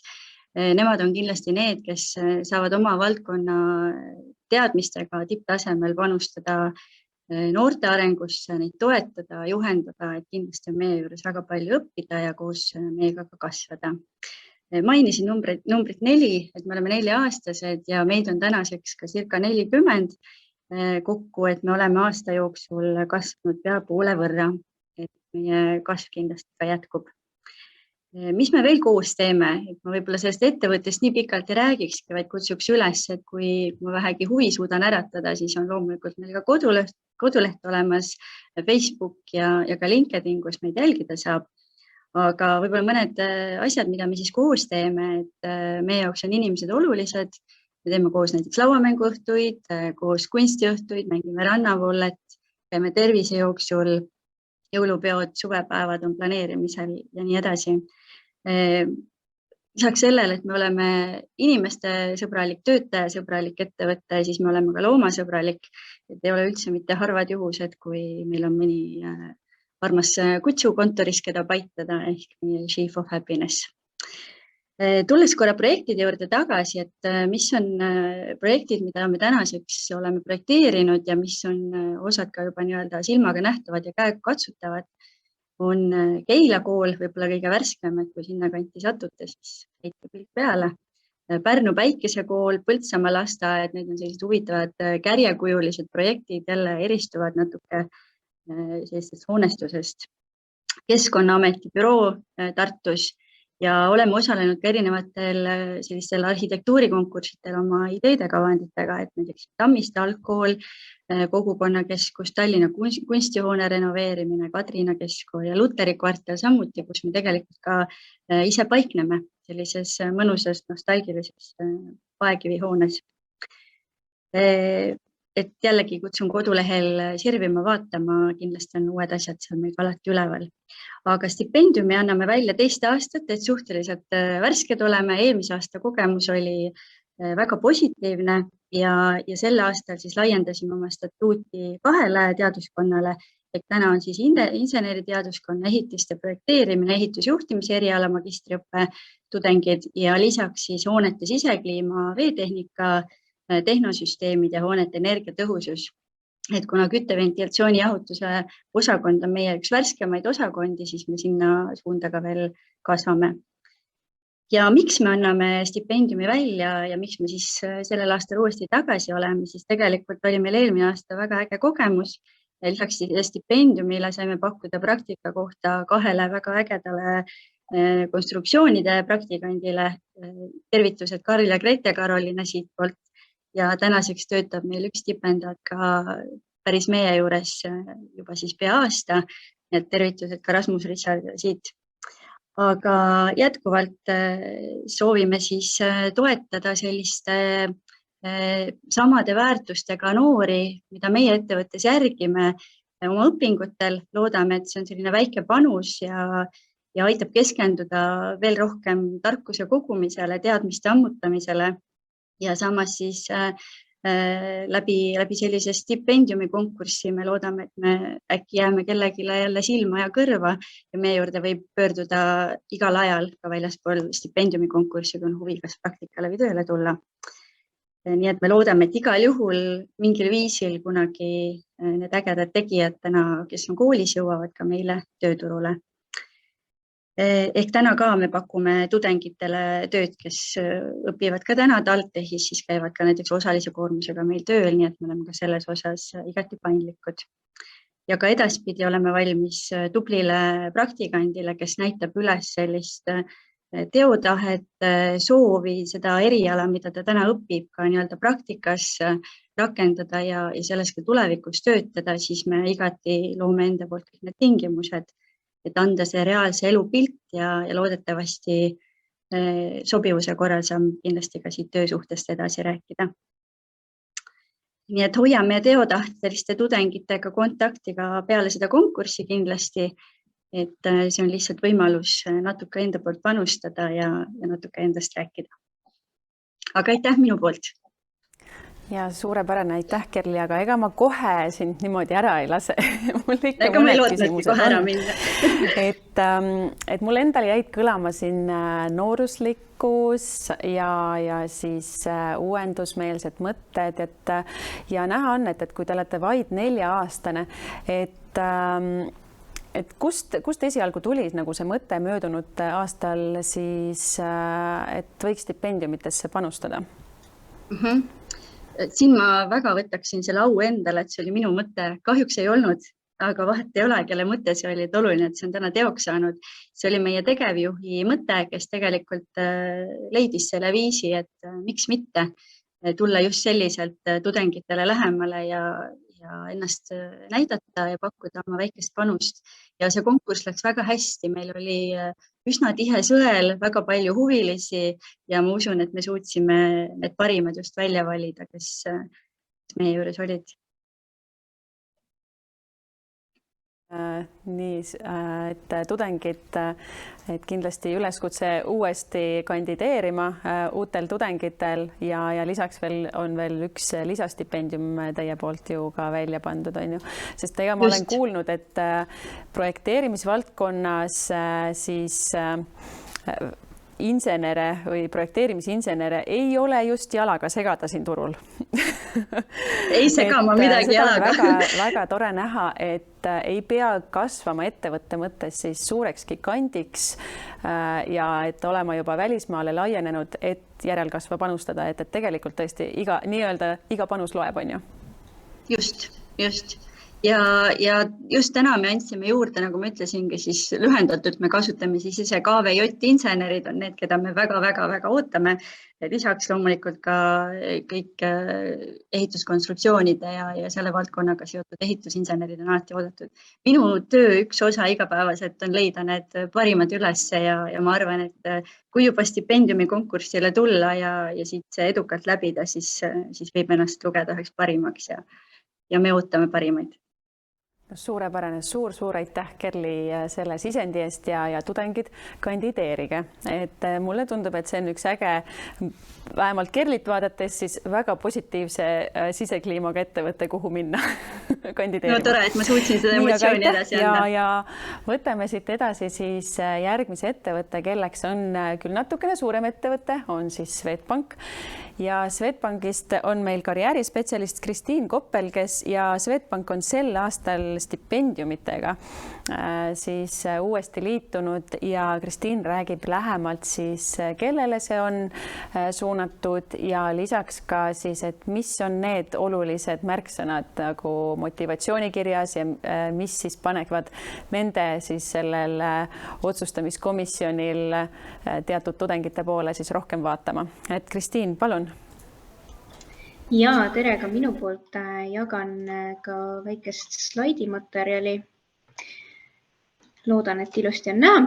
S5: Nemad on kindlasti need, kes saavad oma valdkonna teadmistega tipptasemel panustada noorte arengusse, neid toetada, juhendada, et kindlasti on meie juures väga palju õppida ja koos meiega ka kasvada. Mainisin numbrit 4, et me oleme 4-aastased ja meid on tänaseks ka circa 40 kokku, et me oleme aasta jooksul kasvanud pea poole võrra. Et meie kasv kindlasti ka jätkub. Mis me veel koos teeme? Et ma võib-olla sellest ettevõttest nii pikalt ei räägikski, vaid kutsuks üles, et kui ma vähegi huvi suudan äratada, siis on loomulikult meil ka koduleht olemas, Facebook ja ka LinkedIn, kus meid jälgida saab. Aga võib-olla mõned asjad, mida me siis koos teeme, et meie jaoks on inimesed olulised. Me teeme koos näiteks lauamänguõhtuid, koos kunstiõhtuid, mängime rannavollet, käime tervisejooksul, jõulupeod, suvepäevad on planeerimisel ja nii edasi. Lisaks sellele, et me oleme inimeste sõbralik, töötaja sõbralik ettevõte, siis me oleme ka loomasõbralik. Et ei ole üldse mitte harvad juhused, kui meil on mõni armas kutsu kontoris, keda paitada ehk meie Chief of Happiness. Tulles korra projektide juurde tagasi, et mis on projektid, mida me tänaseks oleme projekteerinud ja mis on osad ka juba nii-öelda silmaga nähtavad ja käega katsutavad, on Keila kool, võib-olla kõige värskem, et kui sinna kanti satute, siis heite pilk peale. Pärnu Päikesekool, Põltsamaa lasteaed, need on sellised huvitavad kärjekujulised projektid, jälle eristuvad natuke sellisest hoonestusest. Keskkonnaameti büroo Tartus ja oleme osalenud ka erinevatel sellistel arhitektuurikonkursitel oma ideede kavanditega, et näiteks Tammiste algkool, kogukonnakeskus, Tallinna kunstihoone renoveerimine, Kadrina keskkool ja Luteri kvartal samuti, kus me tegelikult ka ise paikneme sellises mõnusas nostalgilises paekivihoones. Et jällegi kutsun kodulehel sirvima vaatama, kindlasti on uued asjad seal meil alati üleval. Aga stipendiumi anname välja teist aastat, et suhteliselt värsked oleme. Eelmise aasta kogemus oli väga positiivne ja selle aastal siis laiendasime oma statuuti 2 teaduskonnale. Et täna on siis inseneriteaduskonna ehitiste projekteerimine, ehitusjuhtimise eriala magistriõppe tudengid ja lisaks siis hoonete sisekliima, veetehnika, tehnosüsteemid ja hoonete energiatõhusus. Et kuna kütteventilatsiooni jahutuse osakond on meie üks värskemaid osakondi, siis me sinna suunda ka veel kasvame. Ja miks me anname stipendiumi välja ja miks me siis sellel aastal uuesti tagasi oleme, siis tegelikult oli meil eelmine aasta väga äge kogemus. Lisaks stipendiumile saime pakkuda praktika kohta 2 väga ägedale konstruktsioonide praktikandile. Tervitused Karl ja Grete Karolina siit poolt. Ja tänaseks töötab meil üks stipendaat ka päris meie juures juba siis pea aasta, et tervitused ka Rasmus Richard siit. Aga jätkuvalt soovime siis toetada selliste samade väärtustega noori, mida meie ettevõttes järgime oma õpingutel. Loodame, et see on selline väike panus ja aitab keskenduda veel rohkem tarkuse kogumisele, teadmiste ammutamisele. Ja samas siis läbi sellise stipendiumi konkurssi me loodame, et me äkki jääme kellegile jälle silma ja kõrva ja meie juurde võib pöörduda igal ajal ka väljaspool stipendiumi konkurssi, kui on huvi kas praktikale või tööle tulla. Nii et me loodame, et igal juhul mingil viisil kunagi need ägedad tegijad täna, kes on koolis, jõuavad ka meile tööturule. Ehk täna ka me pakume tudengitele tööd, kes õpivad ka täna TalTechis, siis käivad ka näiteks osalise koormusega meil tööl, nii et me oleme ka selles osas igati paindlikud. Ja ka edaspidi oleme valmis tublile praktikandile, kes näitab üles sellist teotahet, soovi seda eriala, mida ta täna õpib, ka nii-öelda praktikas rakendada ja selles ka tulevikus töötada, siis me igati loome enda poolt kõik need tingimused, et anda see reaalse elu pilt ja loodetavasti sobivuse korral saame kindlasti ka siit töösuhtest edasi rääkida. Nii et hoiame teotahteliste tudengitega kontakti ka peale seda konkurssi kindlasti, et see on lihtsalt võimalus natuke enda poolt panustada ja natuke endast rääkida. Aga aitäh minu poolt!
S1: Ja suurepärane, aitäh Kerli, aga ega ma kohe sind niimoodi ära ei lase.
S5: Ega me loodnudki kohe ära minna.
S1: et mul endal jäid kõlama siin nooruslikkus ja siis uuendusmeelsed mõtted, ja näha on, et kui te olete vaid 4-aastane, et kust esialgu tuli nagu see mõte möödunud aastal siis, et võiks stipendiumitesse panustada?
S5: Siin ma väga võtaksin selle au endale, et see oli minu mõte. Kahjuks ei olnud, aga vahet ei ole, kelle mõte see oli, et oluline, et see on täna teoks saanud. See oli meie tegevjuhi mõte, kes tegelikult leidis selle viisi, et miks mitte tulla just selliselt tudengitele lähemale ja ennast näidata ja pakkuda oma väikest panust. Ja see konkurss läks väga hästi. Meil oli üsna tihe sõel, väga palju huvilisi ja ma usun, et me suutsime need parimad just välja valida, kes meie juures olid.
S1: Nii, et tudengid, et kindlasti üleskutse uuesti kandideerima uutel tudengitel ja lisaks on veel üks lisastipendium teie poolt ju ka välja pandud, on ju. Sest ega ma olen kuulnud, et projekteerimisvaldkonnas siis insenere või projekteerimisinsenere ei ole just jalaga segada siin turul.
S5: Ei sega ma midagi jalaga.
S1: Väga tore näha, et ei pea kasvama ettevõtte mõttes siis suureks gigandiks ja et olema juba välismaale laienenud, et järelkasva panustada, et tegelikult tõesti iga panus loeb, on ju?
S5: Just. ja just täna me andsime juurde, nagu ma ütlesingi, siis lühendatult me kasutame siis ise KVJ-insenerid on need, keda me väga ootame. Lisaks loomulikult ka kõik ehituskonstruktsioonide ja selle valdkonnaga seotud ehitusinsenerid on alati oodatud. Minu töö üks osa igapäevaselt on leida need parimad ülesse ja ma arvan, et kui juba stipendiumi konkursile tulla ja siit see edukalt läbida, siis võib ennast lugeda üheks parimaks ja me ootame parimaid.
S1: Suurepärane, suur aitäh, Kerli, selle sisendi eest ja tudengid kandideerige. Et mulle tundub, et see on üks äge, vähemalt Kerlit vaadates, siis väga positiivse sisekliimaga ettevõte, kuhu minna kandideerima.
S5: No tore, et ma suutsin seda emotsiooni edasi anda.
S1: Ja võtame siit edasi siis järgmise ettevõtte, kelleks on küll natukene suurem ettevõte, on siis Swedbank. Ja Swedbankist on meil karjäärispetsialist Kristiin Koppel, ja Swedbank on sel aastal stipendiumitega siis uuesti liitunud ja Kristiin räägib lähemalt siis, kellele see on suunatud ja lisaks ka siis, et mis on need olulised märksõnad nagu motivatsioonikirjas ja mis siis panevad nende siis sellel otsustamiskomisjonil teatud tudengite poole siis rohkem vaatama. Et Kristiin, palun.
S6: Ja tere ka minu poolt, jagan ka väikest slaidimaterjali. Loodan, et ilusti on näha.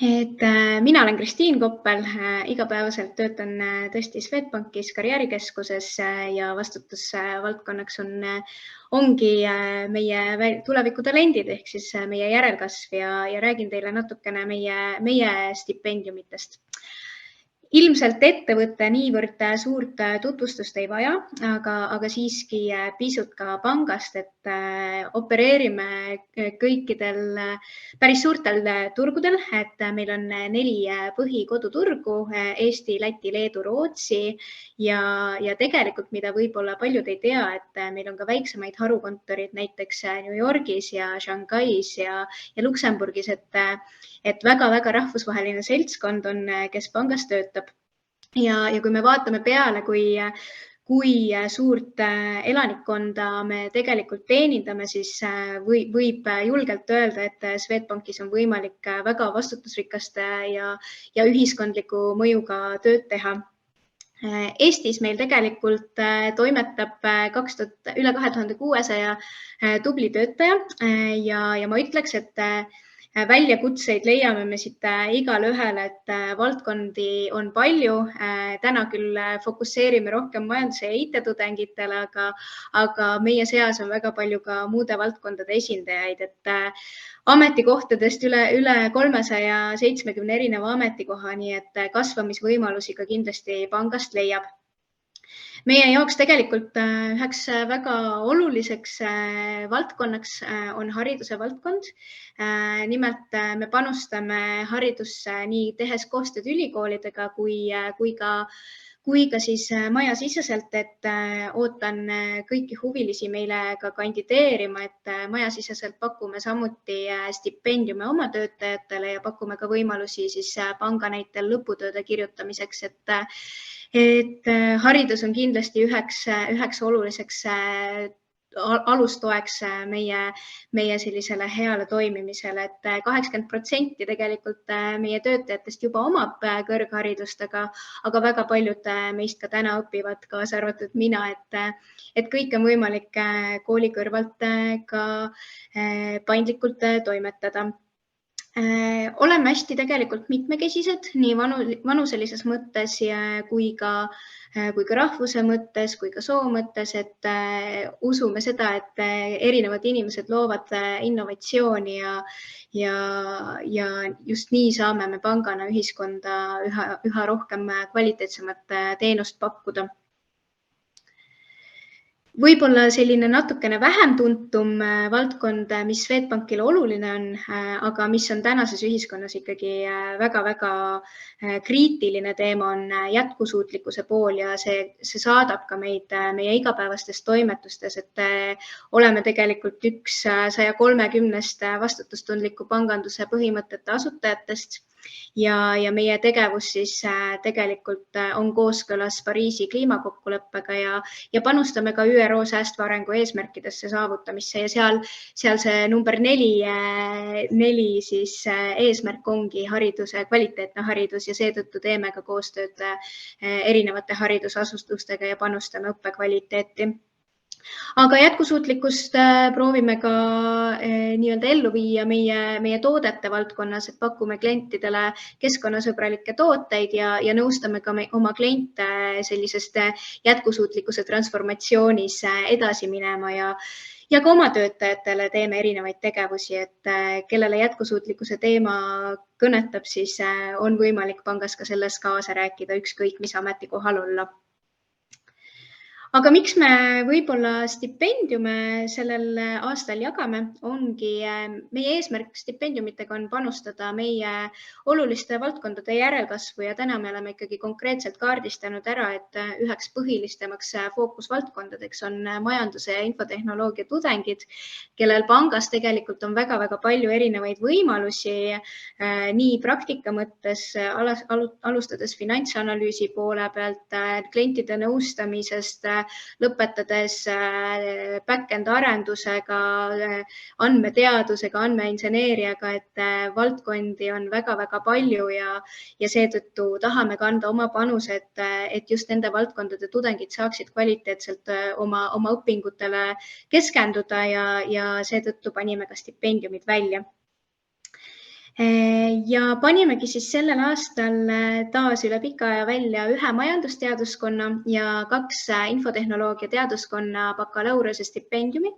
S6: Et mina olen Kristiin Koppel, igapäevaselt töötan tõesti Swedbankis karjäärikeskuses ja vastutusvaldkonnaks ongi meie tulevikutalendid ehk siis meie järelkasv ja räägin teile natukene meie stipendiumitest. Ilmselt ettevõtte niivõrd suurt tutvustust ei vaja, aga siiski pisut ka pangast, et opereerime kõikidel päris suurtel turgudel, et meil on 4 põhikoduturgu, Eesti, Läti, Leedu, Rootsi ja tegelikult, mida võib-olla paljud ei tea, et meil on ka väiksemaid harukontorid näiteks New Yorgis ja Shanghais ja Luksemburgis, et väga rahvusvaheline seltskond on, kes pangas töötab. Ja kui me vaatame peale, kui suurt elanikkonda me tegelikult teenindame, siis võib julgelt öelda, et Swedbankis on võimalik väga vastutusrikast ja ühiskondliku mõjuga tööd teha. Eestis meil tegelikult toimetab üle 2600 tubli töötaja ja ma ütleks, et väljakutseid leiame me siit igale ühele, et valdkondi on palju. Täna küll fokusseerime rohkem majanduse ja IT-tudengitele, aga meie seas on väga palju ka muude valdkondade esindajaid, et ametikohtadest üle 370 erineva ametikoha, nii et kasvamisvõimalusi ka kindlasti pangast leiab. Meie jaoks tegelikult üheks väga oluliseks valdkonnaks on hariduse valdkond. Nimelt me panustame haridusse nii tehes koostööd ülikoolidega kui ka siis majasiseselt, et ootan kõiki huvilisi meile ka kandideerima, et majasiseselt pakume samuti stipendiume oma töötajatele ja pakume ka võimalusi siis panga näitel lõputööde kirjutamiseks, et haridus on kindlasti üheks oluliseks alustoeks meie sellisele heale toimimisele, et 80% tegelikult meie töötajatest juba omab kõrgharidust, aga väga paljud meist ka täna õpivad, kaasa arvatud mina, et kõik on võimalik kooli kõrvalt ka paindlikult toimetada. Oleme hästi tegelikult mitmekesised, nii vanuselises mõttes kui ka rahvuse mõttes, kui ka soo mõttes, et usume seda, et erinevad inimesed loovad innovatsiooni ja just nii saame me pangana ühiskonda üha rohkem kvaliteetsemat teenust pakkuda. Võib-olla selline natukene vähem tuntum valdkond, mis Swedbankile oluline on, aga mis on tänases ühiskonnas ikkagi väga kriitiline teema, on jätkusuutlikkuse pool ja see saadab ka meid meie igapäevastes toimetustes, et oleme tegelikult üks 130 vastutustundliku panganduse põhimõtete asutajatest. ja meie tegevus siis tegelikult on kooskõlas Pariisi kliimakokkuleppega ja panustame ka ÜRO säästva arengu eesmärkidesse saavutamisse ja seal see number 4 siis eesmärk ongi hariduse, kvaliteetne haridus ja seetõttu teeme ka koostööd erinevate haridusasutustega ja panustame õppekvaliteeti. Aga jätkusuutlikkust proovime ka nii-öelda ellu viia meie toodete valdkonnas, et pakume klientidele keskkonnasõbralikke tooteid ja nõustame ka oma kliente sellisest jätkusuutlikkuse transformatsioonis edasi minema ja ka oma töötajatele teeme erinevaid tegevusi, et kellele jätkusuutlikkuse teema kõnetab, siis on võimalik pangas ka selles kaasa rääkida, ükskõik mis ametikohal olla. Aga miks me võib-olla stipendiume sellel aastal jagame, ongi meie eesmärk stipendiumitega on panustada meie oluliste valdkondade järelkasvu ja täna me oleme ikkagi konkreetselt kaardistanud ära, et üheks põhilistemaks fookusvaldkondadeks on majanduse ja infotehnoloogia tudengid, kellel pangas tegelikult on väga-väga palju erinevaid võimalusi nii praktika mõttes, alustades finantsanalüüsi poole pealt, klientide nõustamisest, lõpetades back-end arendusega, andmeteadusega, andmeinseneeriaga, et valdkondi on väga-väga palju ja seetõttu tahame kanda oma panuse, et just nende valdkondade tudengid saaksid kvaliteetselt oma õpingutele keskenduda ja seetõttu panime ka stipendiumid välja. Ja panimegi siis sellel aastal taas üle pika aja välja ühe majandusteaduskonna ja 2 infotehnoloogia teaduskonna bakalaureuse stipendiumi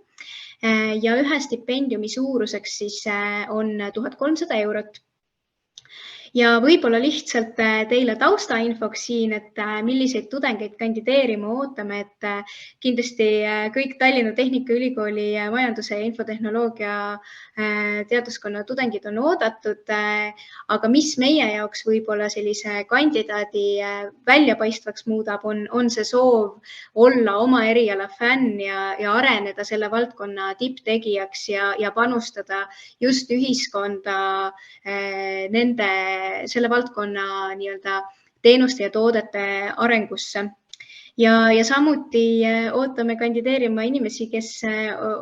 S6: ja ühe stipendiumi suuruseks siis on 1300 €. Ja võib-olla lihtsalt teile taustainfoks siin, et milliseid tudengeid kandideerima ootame, et kindlasti kõik Tallinna Tehnikaülikooli majanduse ja infotehnoloogia teaduskonna tudengid on oodatud, aga mis meie jaoks võib-olla sellise kandidaadi väljapaistvaks muudab, on see soov olla oma eriala fänn ja areneda selle valdkonna tipptegijaks ja panustada just ühiskonda selle valdkonna nii-öelda teenuste ja toodete arengusse. Ja samuti ootame kandideerima inimesi, kes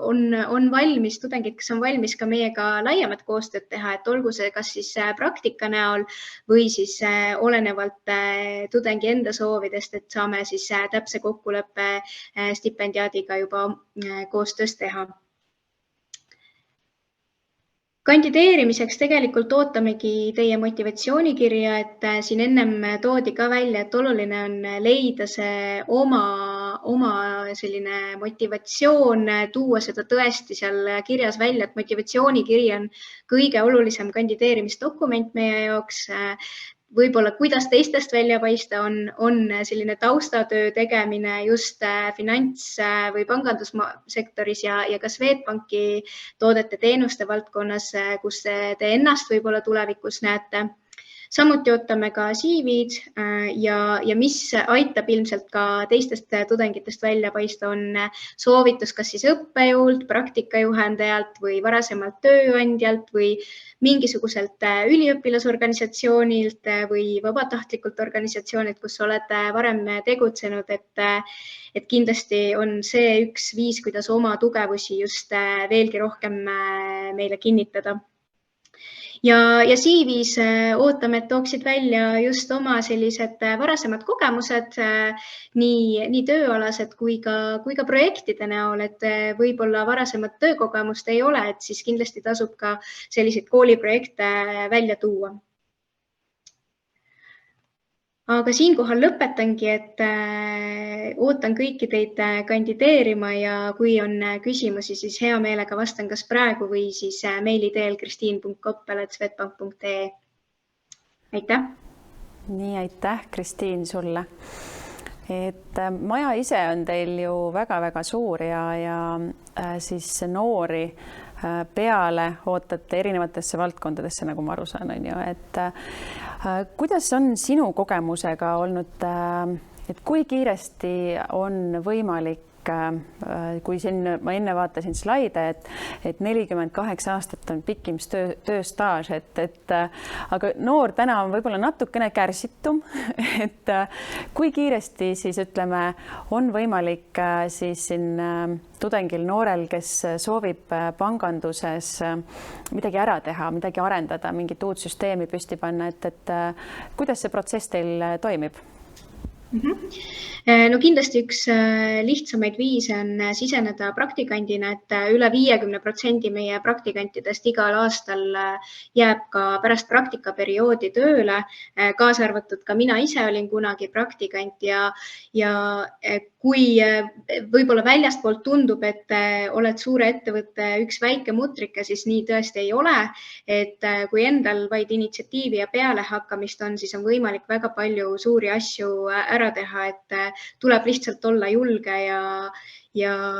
S6: on valmis, tudengid, kes on valmis ka meiega laiemat koostööd teha, et olgu see kas siis praktika näol või siis olenevalt tudengi enda soovidest, et saame siis täpse kokkuleppe stipendiaadiga juba koostöös teha. Kandideerimiseks tegelikult ootamegi teie motivatsioonikirja, et siin ennem toodi ka välja, et oluline on leida see oma selline motivatsioon, tuua seda tõesti seal kirjas välja, et motivatsioonikiri on kõige olulisem kandideerimisdokument meie jaoks. Võib-olla kuidas teistest välja paista on selline taustatöö tegemine just finants- või pangandussektoris ja ka Swedbanki toodete teenuste valdkonnas, kus te ennast võib-olla tulevikus näete. Samuti ootame ka CV-d ja mis aitab ilmselt ka teistest tudengitest välja paista, on soovitus kas siis õppejõult, praktikajuhendajalt või varasemalt tööandjalt või mingisuguselt üliõpilasorganisatsioonilt või vabatahtlikult organisatsioonilt, kus olete varem tegutsenud, et kindlasti on see üks viis, kuidas oma tugevusi just veelgi rohkem meile kinnitada. Ja CV-s ootame, et tooksid välja just oma sellised varasemad kogemused, nii tööalased kui ka projektide näol, et võib-olla varasemat töökogemust ei ole, et siis kindlasti tasub ka selliseid kooliprojekte välja tuua. Aga siinkohal lõpetangi, et ootan kõiki teid kandideerima ja kui on küsimusi, siis hea meelega vastan kas praegu või siis meili teel kristiin.koppel@swedbank.ee. Aitäh!
S1: Nii, aitäh, Kristiin, sulle. Et maja ise on teil ju väga-väga suur ja siis noori peale ootate erinevatesse valdkondadesse, nagu ma aru saan, on ju, et kuidas on sinu kogemusega olnud, et kui kiiresti on võimalik kui siin ma enne vaatasin slaide, et 48 aastat on pikim tööstaaž, aga noor täna on võib-olla natukene kärsitum, et kui kiiresti siis ütleme, on võimalik siis siin tudengil noorel, kes soovib panganduses midagi ära teha, midagi arendada, mingit uut süsteemi püsti panna, et kuidas see protsess teil toimib?
S6: No kindlasti üks lihtsamaid viise on siseneda praktikandina, et üle 50% meie praktikantidest igal aastal jääb ka pärast praktikaperioodi tööle, kaasa arvatud ka mina ise olin kunagi praktikant ja kui võib-olla väljastpoolt tundub, et oled suure ettevõtte üks väike mutrike, siis nii tõesti ei ole, et kui endal vaid initsiatiivi ja pealehakkamist on, siis on võimalik väga palju suuri asju ära teha, et tuleb lihtsalt olla julge ja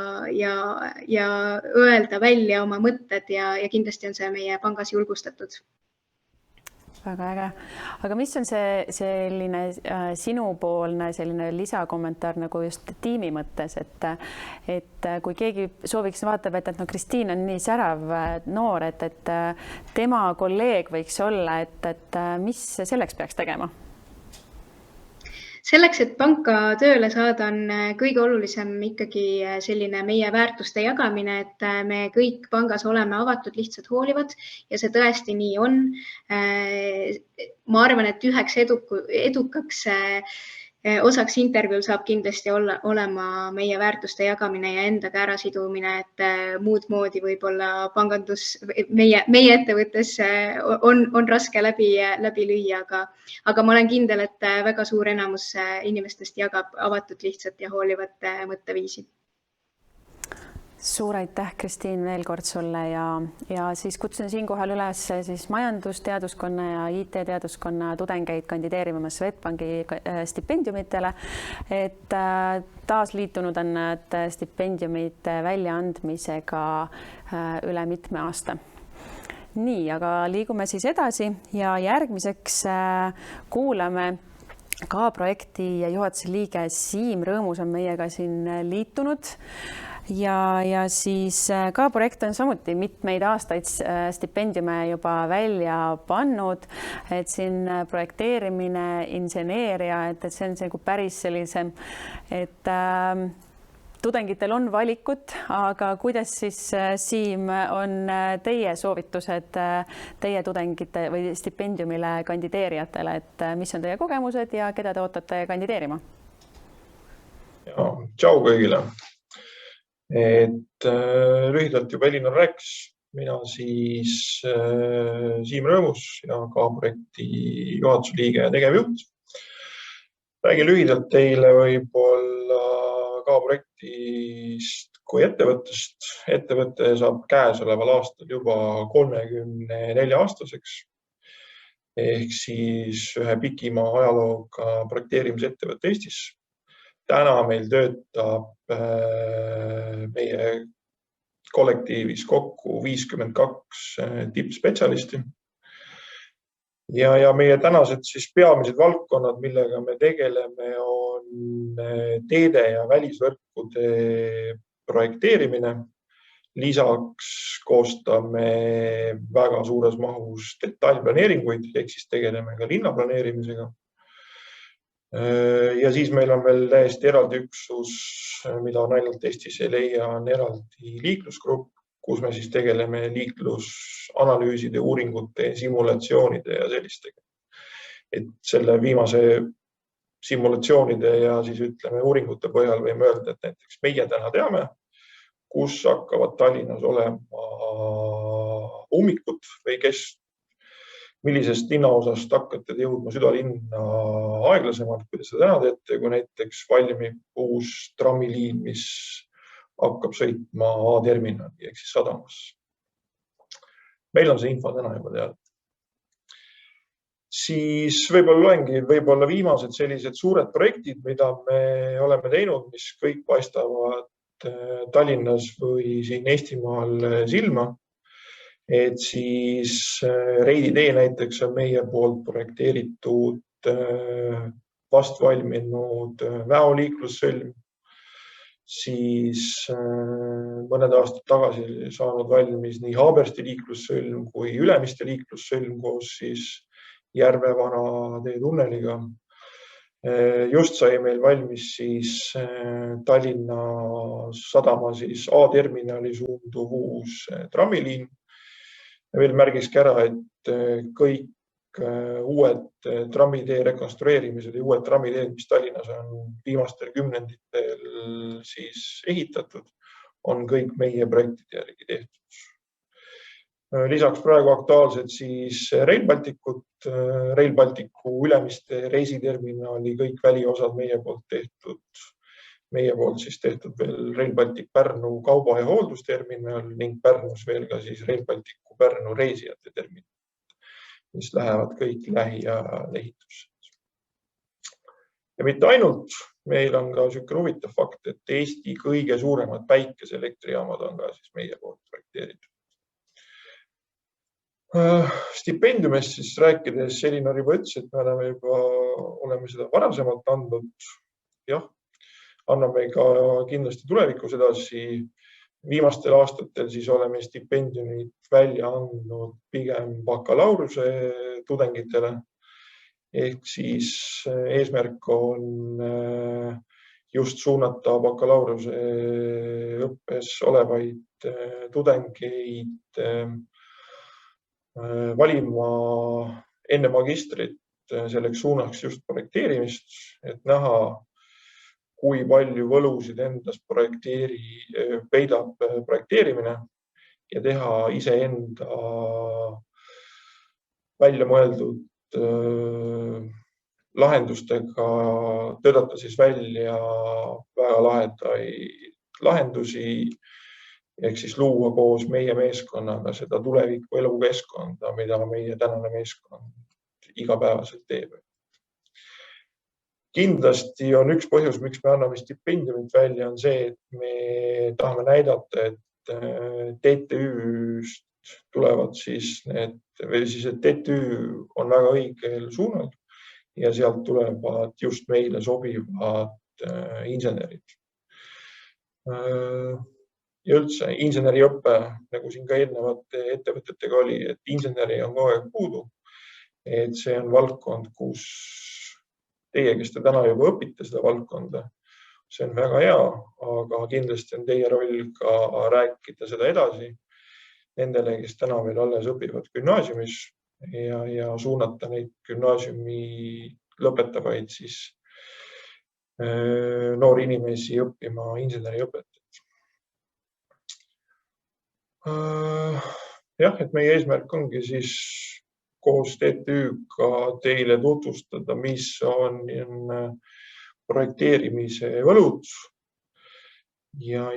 S6: öelda välja oma mõtted ja kindlasti on see meie pangas julgustatud.
S1: Väga äge. Aga mis on see selline sinupoolne selline lisakommentaar nagu just tiimi mõttes, et kui keegi sooviks vaatab, et no Kristiin on nii särav noor, et tema kolleeg võiks olla, et mis selleks peaks tegema?
S6: Selleks, et panka tööle saada, on kõige olulisem ikkagi selline meie väärtuste jagamine, et me kõik pangas oleme avatud, lihtsalt hoolivad ja see tõesti nii on. Ma arvan, et üheks edukaks osaks intervjuul saab kindlasti olema meie väärtuste jagamine ja endaga ära sidumine, et muud moodi võib-olla pangandus meie ettevõttes on raske läbi lüüa, aga ma olen kindel, et väga suur enamus inimestest jagab avatud lihtsalt ja hoolivat mõtteviisi.
S1: Suur aitäh, Kristiin, veel kord sulle ja siis kutsun siinkohal üles siis majandusteaduskonna ja IT-teaduskonna tudengeid kandideerima Swedbanki stipendiumitele, et taas liitunud on nad stipendiumite väljaandmisega üle mitme aasta. Nii, aga liigume siis edasi ja järgmiseks kuulame ka projekti ja juhatuse liige Siim Rõõmus on meiega siin liitunud. Ja siis ka projekt on samuti mitmeid aastaid stipendiume juba välja pannud, et siin projekteerimine, inseneeria, et see on nagu päris sellise, et tudengitel on valikut, aga kuidas siis, Siim, on teie soovitused teie tudengite või stipendiumile kandideerijatele, et mis on teie kogemused ja keda te ootate kandideerima?
S7: Ja, tšau kõigile! Et lühidalt juba Elinor rääkis, mina siis Siim Rõõmus ja ka projekti juhatuse liige ja tegevjuht. Räägin lühidalt teile võib-olla ka projektist kui ettevõttest. Ettevõte saab käesoleval aastal juba 34-aastaseks ehk siis ühe pikima ajalooga projekteerimisettevõtte Eestis. Täna meil töötab meie kollektiivis kokku 52 tippspetsialisti ja meie tänased siis peamised valdkonnad, millega me tegeleme, on teede ja välisvõrkude projekteerimine. Lisaks koostame väga suures mahus detailplaneeringuid, ehk siis tegeleme ka linnaplaneerimisega. Ja siis meil on veel täiesti eraldi üksus, mida on ainult Eestis ei leia, on eraldi liiklusgrupp, kus me siis tegeleme liiklusanalüüside, uuringute, simulatsioonide ja sellistega. Et selle viimase simulatsioonide ja siis ütleme uuringute põhjal võime öelda, et näiteks meie täna teame, kus hakkavad Tallinnas olema ummikud või millisest linnaosast hakkate jõudma südalinna aeglasemalt, kuidas te täna teete, kui näiteks valmib uus trammiliin, mis hakkab sõitma A-terminali ehk siis sadamas. Meil on see info täna juba teada. Siis võib-olla loengi viimased sellised suured projektid, mida me oleme teinud, mis kõik paistavad Tallinnas või siin Eestimaal silma. Et siis Reidi tee näiteks on meie poolt projekteeritud vast valminud väoliiklussõlm. siis mõned aastad tagasi saanud valmis nii Haabersti liiklussõlm kui Ülemiste liiklussõlm koos siis Järvevana teetunneliga. Just sai meil valmis siis Tallinna sadama siis A-terminali suunduv uus trammiliin. Veel märgiski ära, et kõik uued trammitee rekonstrueerimised ja uued trammiteed, mis Tallinnas on viimastel kümnenditel siis ehitatud, on kõik meie projektide järgi tehtud. Lisaks praegu aktuaalsed siis Rail Balticu Ülemiste reisiterminali kõik väliosad meie poolt siis tehtud veel Rail Baltic Pärnu kauba- ja hooldusterminal ning Pärnus veel ka siis Rail Balticu Pärnu reisijate terminal, mis lähevad kõik lähiajal ehitusse. Ja mitte ainult, meil on ka selline huvitav fakt, et Eesti kõige suuremad päikeseelektrijaamad on ka siis meie poolt projekteeritud. Stipendiumist siis rääkides, Elinor juba ütles, et me oleme seda varasemalt andnud. Jah, anname ka kindlasti tulevikus edasi. Viimastel aastatel siis oleme stipendiumid välja andnud pigem bakalaureuse tudengitele. Ehk siis eesmärk on just suunata bakalaureuse õppes olevaid tudengeid valima enne magistrit selleks suunaks just projekteerimist, et näha, kui palju võlusid endas peidab projekteerimine ja teha iseenda välja mõeldud lahendustega, töötada siis välja väga lahedaid lahendusi, ehk siis luua koos meie meeskonnaga seda tuleviku elukeskkonda, mida meie tänane meeskond igapäevaselt teeb. Kindlasti on üks põhjus, miks me anname stipendiumit välja, on see, et me tahame näidata, et TTÜ-st tulevad siis need, või siis et TTÜ on väga õigel suunal ja sealt tulevad just meile sobivad insenerid. Ja üldse inseneriõppe, nagu siin ka eelnevate ettevõtetega oli, et inseneri on kogu aeg puudu. Et see on valdkond, kus teie, kes te täna juba õpite seda valdkonda, see on väga hea, aga kindlasti on teie roll ka rääkida seda edasi nendele, kes täna veel alles õpivad gümnaasiumis ja suunata neid gümnaasiumi lõpetavaid siis noori inimesi õppima inseneriõpet. Jah, et meie eesmärk ongi siis koos TTÜ-ga teile tutvustada, mis on projekteerimise võlud ja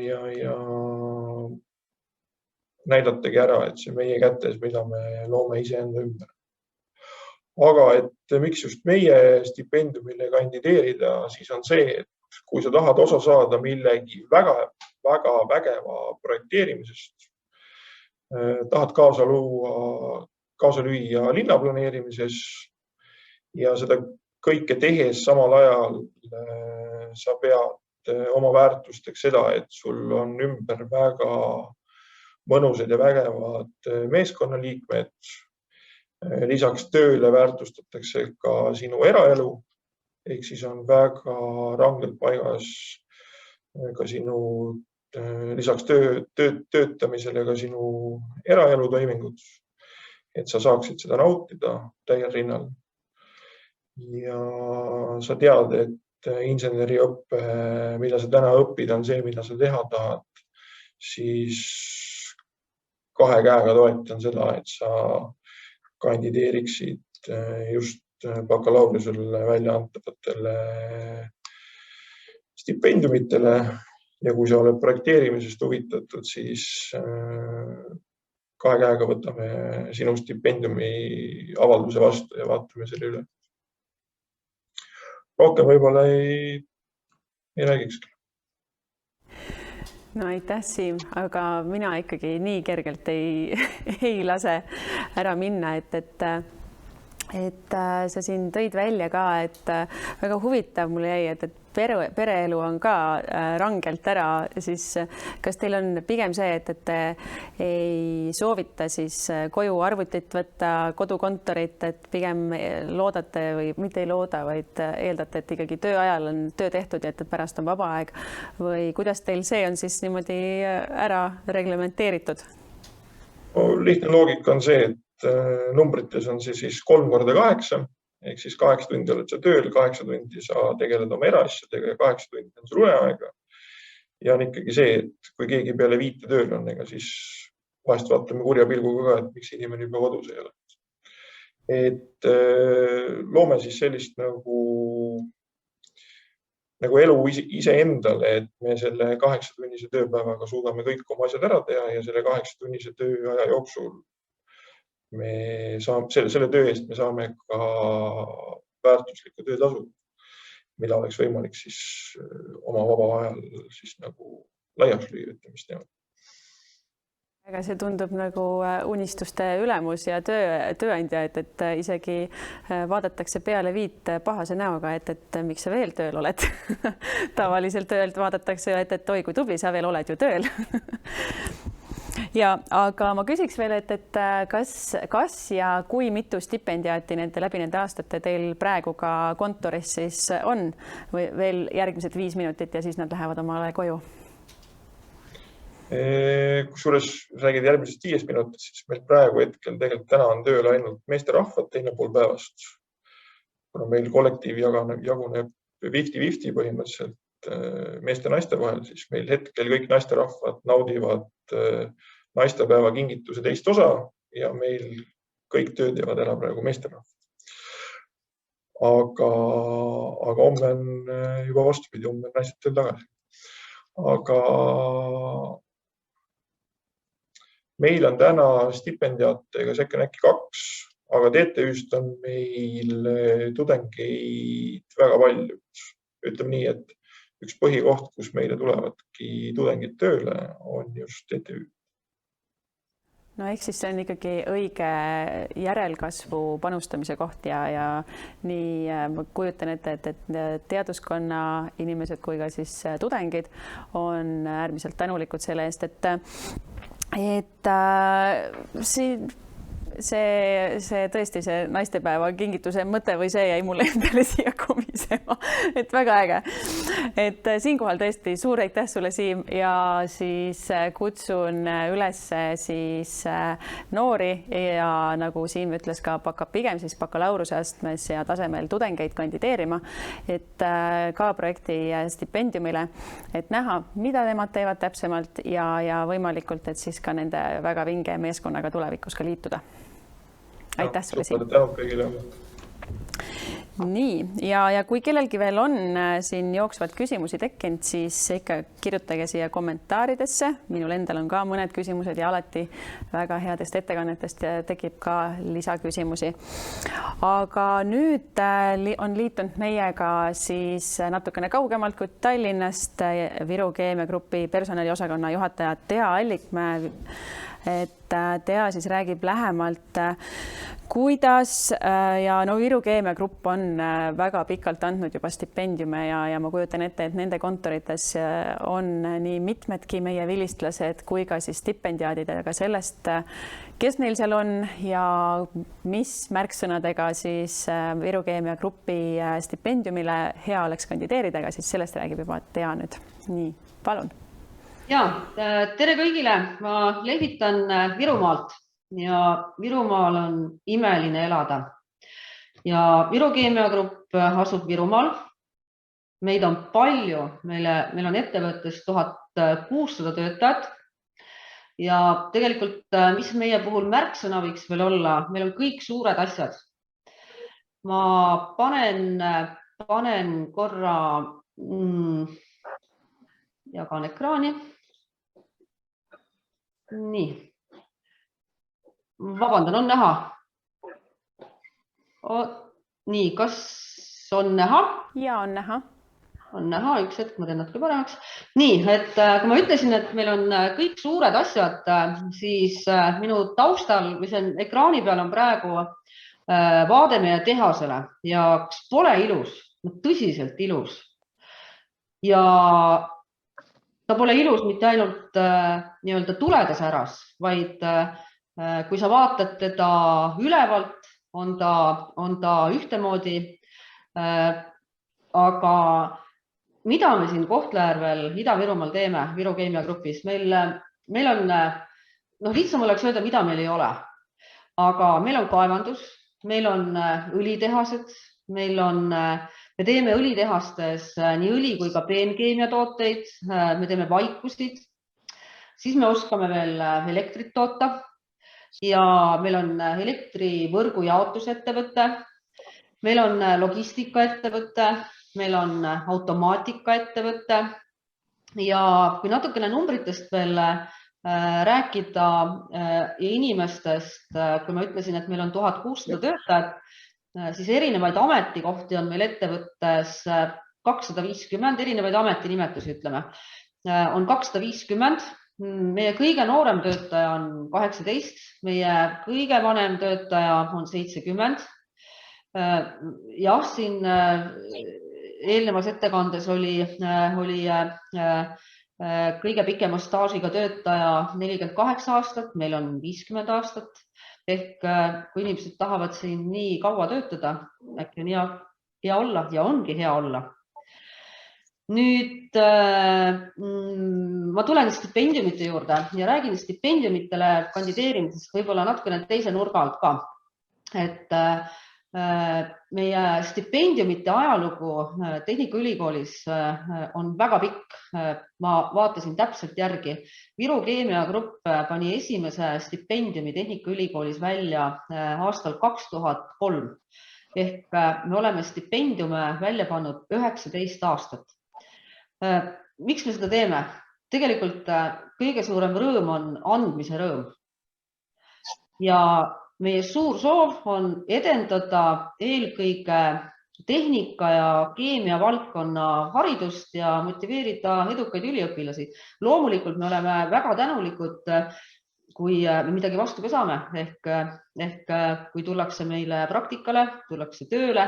S7: näidatagi ära, et see meie kätes, mida me loome iseenda ümber. Aga et miks just meie stipendiumile kandideerida, siis on see, et kui sa tahad osa saada millegi väga vägeva projekteerimisest, tahad kaasa lüüa linnaplaneerimises ja seda kõike tehes samal ajal sa pead oma väärtusteks seda, et sul on ümber väga mõnusad ja vägevad meeskonnaliikmed. Lisaks tööle väärtustatakse ka sinu eraelu, ehk siis on väga rangelt paigas ka sinu lisaks töötamisele ka sinu eraelu toimingud, et sa saaksid seda nautida täiel rinnal. Ja sa tead, et inseneriõppe, mida sa täna õpid, on see, mida sa teha tahad, siis kahe käega toetan seda, et sa kandideeriksid just bakalaureusele välja antavatele stipendiumitele. Ja kui sa oled projekteerimisest huvitatud, siis kahe käega võtame sinu stipendiumi avalduse vastu ja vaatame selle üle. Rohkem võib-olla ei räägikski.
S1: No aitäh, Siim, aga mina ikkagi nii kergelt ei lase ära minna, et sa siin tõid välja ka, et väga huvitav mulle jäi, et pereelu on ka rangelt ära, siis kas teil on pigem see, et te ei soovita siis koju arvutit võtta, kodukontorit, et pigem loodate või mitte ei looda, vaid eeldate, et ikkagi töö ajal on töö tehtud ja et pärast on vaba aeg või kuidas teil see on siis niimoodi ära reglementeeritud?
S7: Lihtne loogika on see, et numbrites on see siis 3 × 8 ehk siis 8 tundi oled sa tööl, 8 tundi sa tegeled oma eraasjadega ja 8 tundi on sul uneaega. Ja on ikkagi see, et kui keegi peale 5 tööl on, ega siis vahest vaatame kurja pilguga ka, et miks inimene juba kodus ei ole. Et loome siis sellist nagu elu iseendale, et me selle 8-tunnise tööpäevaga suudame kõik oma asjad ära teha ja selle 8-tunnise tööaja jooksul me saame selle töö eest me saame ka väärtuslikku töötasu, mida oleks võimalik siis oma vaba ajal siis nagu laiaks lüüa, ütleme teha.
S1: Aga see tundub nagu unistuste ülemus ja tööandja, et isegi vaadatakse peale 5 pahase näoga, et miks sa veel tööl oled. Tavaliselt töölt vaadatakse, et oi, kui tubli, sa veel oled ju tööl. Ja, aga ma küsiks veel, et kas ja kui mitu stipendiaati läbi nende aastate teil praegu ka kontoris siis on või veel järgmised 5 minutit ja siis nad lähevad omale koju?
S7: Kusjuures räägid järgmisest 5 minutit, siis meil praegu hetkel tegelikult täna on tööl ainult meesterahvad teine pool päevast. Kuna meil kollektiiv jaguneb 50-50 põhimõtteliselt meeste ja naiste vahel, siis meil hetkel kõik naisterahvad naudivad naistepäeva kingituse teist osa ja meil kõik tööd teevad ära praegu meesterahvad. Aga homme on juba vastupidi, homme on naised tööl tagasi. Aga meil on täna stipendiaatega äkki 2, aga TTÜ-st on meil tudengeid väga palju. Ütleme nii, et üks põhikoht, kus meile tulevadki tudengid tööle, on just TTÜ.
S1: No ehk siis see on ikkagi õige järelkasvu panustamise koht ja nii ma kujutan ette, et teaduskonna inimesed kui ka siis tudengid on äärmiselt tänulikud selle eest, et see tõesti see naistepäeva kingituse mõte või see jäi mulle endale siia komisema, et väga äge. Et siinkohal tõesti suur aitäh sulle, Siim, ja siis kutsun üles siis noori ja nagu Siim ütles ka pigem siis bakalaureuse astmes ja tasemel tudengeid kandideerima, et ka projekti stipendiumile, et näha, mida nemad teevad täpsemalt ja võimalikult, et siis ka nende väga vinge meeskonnaga tulevikus ka liituda. Aitäh sulle, Siim. Nii, ja kui kellelgi veel on siin jooksvalt küsimusi tekkinud, siis ikka kirjutage siia kommentaaridesse. Minul endal on ka mõned küsimused ja alati väga headest ettekannetest tekib ka lisaküsimusi. Aga nüüd on liitunud meiega siis natukene kaugemalt kui Tallinnast Viru Keemiagrupi personaliosakonna juhataja Tea Allikmäe. Et Tea siis räägib lähemalt, kuidas ja Viru Keemiagrupp on väga pikalt andnud juba stipendiume ja ma kujutan ette, et nende kontorites on nii mitmedki meie vilistlased kui ka siis stipendiaadid, aga sellest, kes neil seal on ja mis märksõnadega siis Viru Keemiagrupi stipendiumile hea oleks kandideerida, aga siis sellest räägib juba Tea nüüd. Nii, palun.
S8: Ja, tere kõigile, ma lehvitan Virumaalt ja Virumaal on imeline elada. Ja Viru Keemiagrupp asub Virumaal. Meid on palju, meil on ettevõttes 1600 töötajat ja tegelikult, mis meie puhul märksõna võiks veel olla, meil on kõik suured asjad. Ma panen korra jagan ekraani. Nii, vabandan, on näha? Nii, kas on näha?
S1: Ja, on näha.
S8: On näha, üks hetk, ma teen natuke paremaks. Nii, et kui ma ütlesin, et meil on kõik suured asjad, siis minu taustal või see ekraani peal on praegu vaade meie tehasele ja kas pole ilus, tõsiselt ilus. ja ta pole ilus mitte ainult nii-öelda tuledes äras, vaid kui sa vaatad teda ülevalt, on ta ühtemoodi. Aga mida me siin Kohtla-Järvel Ida-Virumaal teeme Viru Keemia Grupis? Meil on, lihtsam oleks öelda, mida meil ei ole. Aga meil on kaevandus, meil on õlitehased, me teeme õlitehastes nii õli kui ka peenkeemiatooteid, me teeme vaikusid, siis me oskame veel elektrit toota ja meil on elektrivõrgu jaotusettevõte, meil on logistikaettevõte, meil on automaatikaettevõte ja kui natukene numbritest veel rääkida inimestest, kui ma ütlesin, et meil on 1600 töötajat, siis erinevaid ametikohti on meil ettevõttes 250, erinevaid ametinimetusi ütleme, on 250. Meie kõige noorem töötaja on 18, meie kõige vanem töötaja on 70. Jah, siin eelnevas ettekandes oli kõige pikema staažiga töötaja 48 aastat, meil on 50 aastat. Ehk kui inimesed tahavad siin nii kaua töötada, äkki on hea olla ja ongi hea olla. Nüüd ma tulen stipendiumite juurde ja räägin stipendiumitele kandideerimisest võib-olla natukene teise nurga alt ka. Et meie stipendiumite ajalugu Tehnikaülikoolis on väga pikk. Ma vaatasin täpselt järgi. Viru Keemia Grupp pani esimese stipendiumi Tehnikaülikoolis välja aastal 2003. Ehk me oleme stipendiume välja pannud 19 aastat. Miks me seda teeme? Tegelikult kõige suurem rõõm on andmise rõõm. Ja meie suur soov on edendada eelkõige tehnika ja keemia valdkonna haridust ja motiveerida edukaid üliõpilasi. Loomulikult me oleme väga tänulikud, kui me midagi vastu ka saame, ehk kui tullakse meile praktikale, tullakse tööle.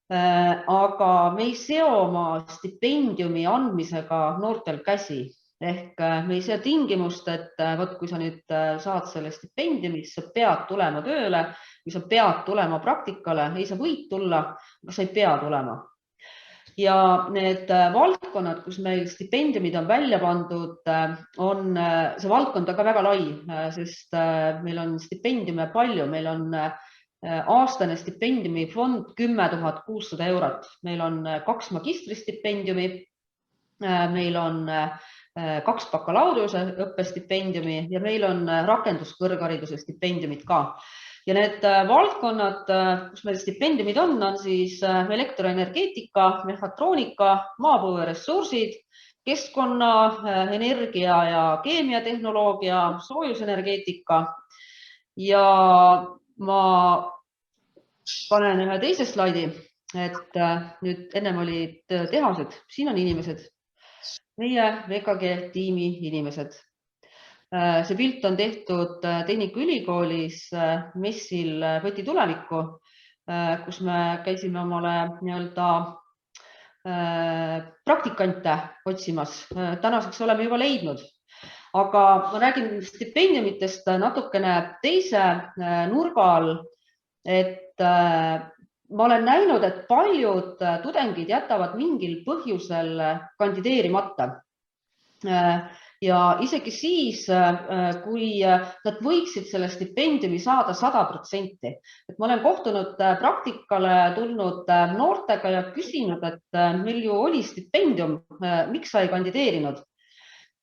S8: Aga me ei seo oma stipendiumi andmisega noortel käsi. Ehk me ei sea tingimust, et kui sa nüüd saad selle stipendiumi, sa pead tulema tööle või sa pead tulema praktikale. Ei, sa võid tulla, aga sa ei pea tulema. Ja need valdkonnad, kus meil stipendiumid on välja pandud, on see valdkond ka väga lai, sest meil on stipendiume palju. Meil on aastane stipendiumi fond 10 600 €. Meil on 2 magistristipendiumi, meil on 2 bakalaureuse õppestipendiumi ja meil on rakenduskõrghariduse stipendiumid ka. Ja need valdkonnad, kus meil stipendiumid on siis elektroenergeetika, mehhatroonika, maapõueressursid, keskkonna, energia ja keemiatehnoloogia, soojusenergeetika. Ja ma panen ühe teise slaidi, et nüüd ennem olid tehased, siin on inimesed. Meie VKG tiimi inimesed. See pilt on tehtud Tehnikaülikoolis messil Võti tulevikku, kus me käisime omale nii-öelda praktikante otsimas. Tänaseks oleme juba leidnud. Aga ma räägin stipendiumitest natukene teise nurga all, et ma olen näinud, et paljud tudengid jätavad mingil põhjusel kandideerimata. Ja isegi siis, kui nad võiksid selle stipendiumi saada 100%. Ma olen kohtunud praktikale tulnud noortega ja küsinud, et meil ju oli stipendium, miks sa ei kandideerinud?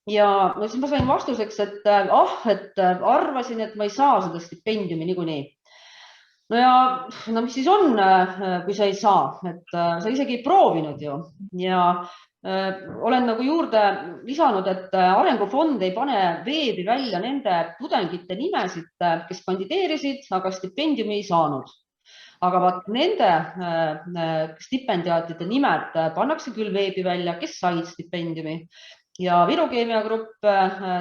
S8: Ja siis ma sain vastuseks, et arvasin, et ma ei saa seda stipendiumi niikuinii. No ja mis siis on, kui sa ei saa, et sa isegi ei proovinud ju. Ja olen nagu juurde lisanud, et Arengufond ei pane veebi välja nende tudengite nimesid, kes kandideerisid, aga stipendiumi ei saanud. Aga vaat nende stipendiaatide nimed pannakse küll veebi välja, kes said stipendiumi. Ja Viru Keemia Grupp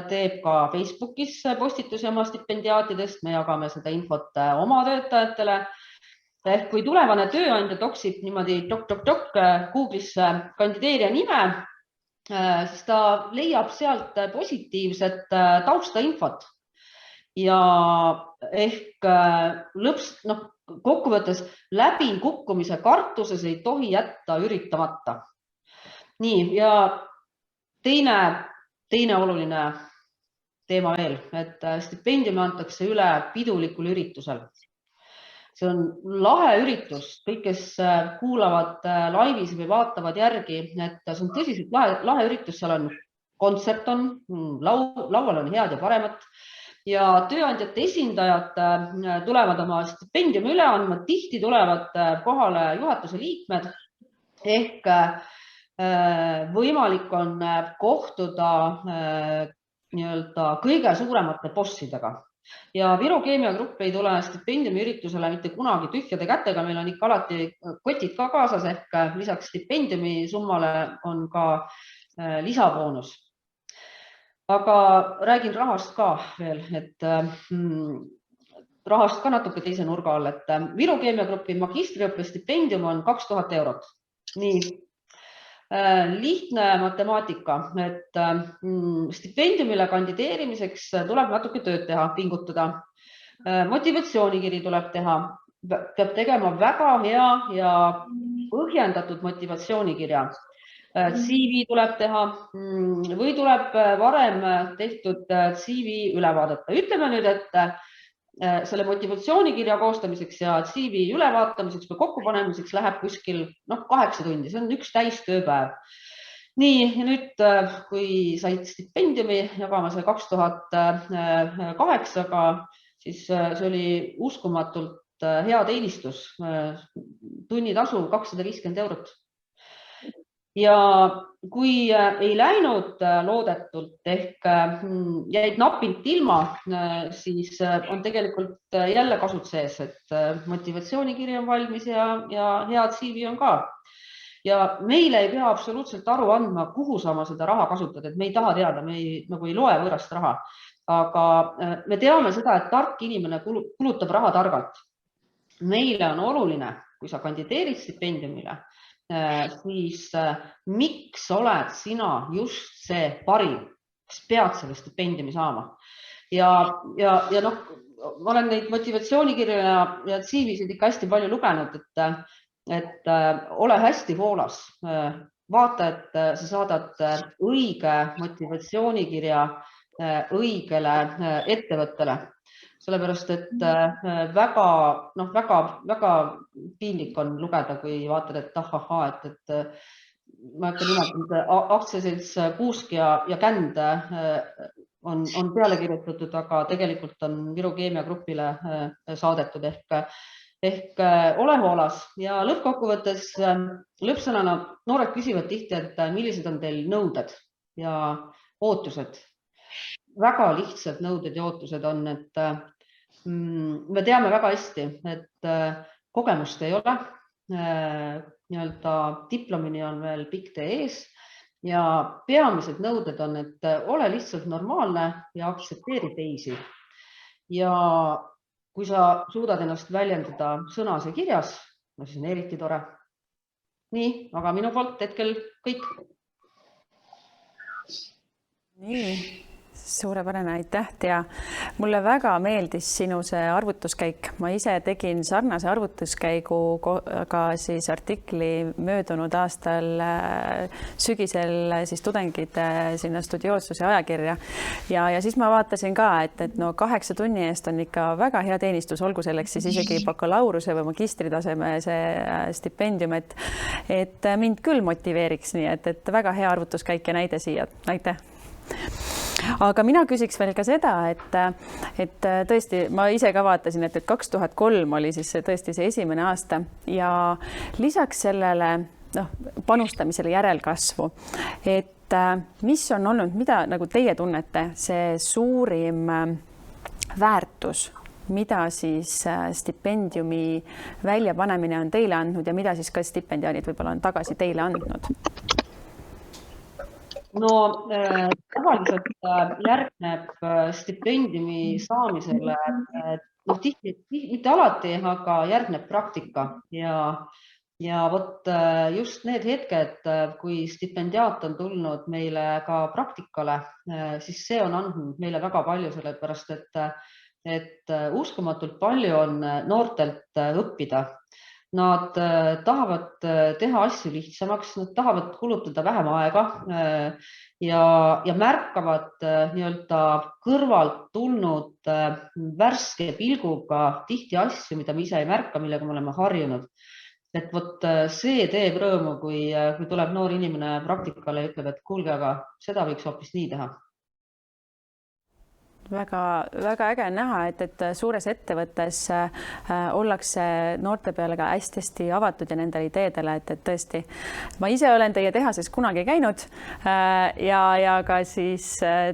S8: teeb ka Facebookis postitusi oma stipendiaatidest, me jagame seda infot oma töötajatele. Ehk kui tulevane tööandja toksib niimoodi Google'isse kandideerija nime, siis ta leiab sealt positiivset taustainfot ja ehk kokkuvõttes läbikukkumise kartuses ei tohi jätta üritamata. Nii, ja teine oluline teema veel, et stipendiumi antakse üle pidulikul üritusel. See on lahe üritus, kõik, kes kuulavad laivis või vaatavad järgi, et see on tõsiselt lahe üritus, seal on kontsert, laual on head ja paremat ja tööandjate esindajad tulevad oma stipendiumi üle andma, tihti tulevad kohale juhatuse liikmed ehk võimalik on kohtuda kõige suuremate bossidega. Ja Viru Keemia Grupp ei tule stipendiumi üritusele mitte kunagi tühjade kätega, meil on ikka alati kotid ka kaasas ehk lisaks stipendiumi summale on ka lisaboonus. Aga räägin rahast ka veel, et rahast ka natuke teise nurga all, et Viru Keemia Grupi magistriõppe stipendium on 2000 eurot. Nii. Lihtne matemaatika, et stipendiumile kandideerimiseks tuleb natuke tööd teha, pingutada. Motivatsioonikiri tuleb teha, peab tegema väga hea ja põhjendatud motivatsioonikirja. CV tuleb teha või tuleb varem tehtud CV üle vaadata. Ütleme nüüd, et selle motivatsioonikirja koostamiseks ja CV ülevaatamiseks või kokkupanemiseks läheb kuskil 8 tundi, see on üks täistööpäev. Nii, ja nüüd, kui said stipendiumi jagama see 2008-ga, siis see oli uskumatult hea teenistus, tunnitasu 250 eurot. Ja kui ei läinud loodetult ehk jäid napilt ilma, siis on tegelikult jälle kasud sees, et motivatsioonikiri on valmis ja head CV on ka. Ja meile ei pea absoluutselt aru andma, kuhu sa oma seda raha kasutad, et me ei taha teada, me ei loe võõrast raha. Aga me teame seda, et tark inimene kulutab raha targalt. Meile on oluline, kui sa kandideerid stipendiumile, siis miks oled sina just see parim, kes pead selle stipendiumi saama. Ja ma olen neid motivatsioonikirju ja CV-sid ikka hästi palju lugenud, et ole hästi hoolas. Vaata, et sa saadad õige motivatsioonikirja õigele ettevõttele. Sellepärast, et väga piinlik on lugeda, kui vaatad, et ma hakkan nimetama, aktsiaselts Kuusk ja Känd on peale kirjutatud, aga tegelikult on Viru Keemia Grupile saadetud ehk ole hoolas. Ja lõppkokkuvõttes lõppsõnana noored küsivad tihti, et millised on teil nõuded ja ootused. Väga lihtsad nõuded ja ootused on, et me teame väga hästi, et kogemust ei ole, diplomini on veel pikk tee ees ja peamised nõuded on, et ole lihtsalt normaalne ja aktsepteeri teisi. Ja kui sa suudad ennast väljendada sõnas ja kirjas, siis on eriti tore. Nii, aga minu poolt hetkel kõik.
S1: Nii. Suurepärane, aitäh ja mulle väga meeldis sinu see arvutuskäik. Ma ise tegin sarnase arvutuskäigu ka siis artikli möödunud aastal sügisel siis tudengid sinna studioossuse ajakirja ja siis ma vaatasin ka, et 8 tunni eest on ikka väga hea teenistus, olgu selleks siis isegi bakalaureuse või magistritaseme see stipendium, et mind küll motiveeriks, nii et väga hea arvutuskäik ja näide siia. Aitäh! Aga mina küsiks veel ka seda, et tõesti, ma ise ka vaatasin, et 2003 oli siis tõesti see esimene aasta ja lisaks sellele panustamisele järelkasvu, et mis on olnud, mida nagu teie tunnete, see suurim väärtus, mida siis stipendiumi väljapanemine on teile andnud ja mida siis ka stipendiaanid võib-olla on tagasi teile andnud?
S8: No tavaliselt järgneb stipendiumi saamisele mitte alati, aga järgneb praktika ja vot just need hetked, kui stipendiaat on tulnud meile ka praktikale, siis see on andnud meile väga palju, sellepärast et uskumatult palju on noortelt õppida. Nad tahavad teha asju lihtsamaks, nad tahavad kulutada vähem aega ja märkavad nii-öelda kõrvalt tulnud värske pilguga tihti asju, mida me ise ei märka, millega me oleme harjunud. Et vot see teeb rõõmu, kui tuleb noor inimene praktikale ja ütleb, et kuulge, aga seda võiks hoopis nii teha.
S1: Väga äge on näha, et suures ettevõttes ollakse noorte peale ka hästi avatud ja nendele ideedele, et tõesti, ma ise olen teie tehases kunagi käinud ja ka siis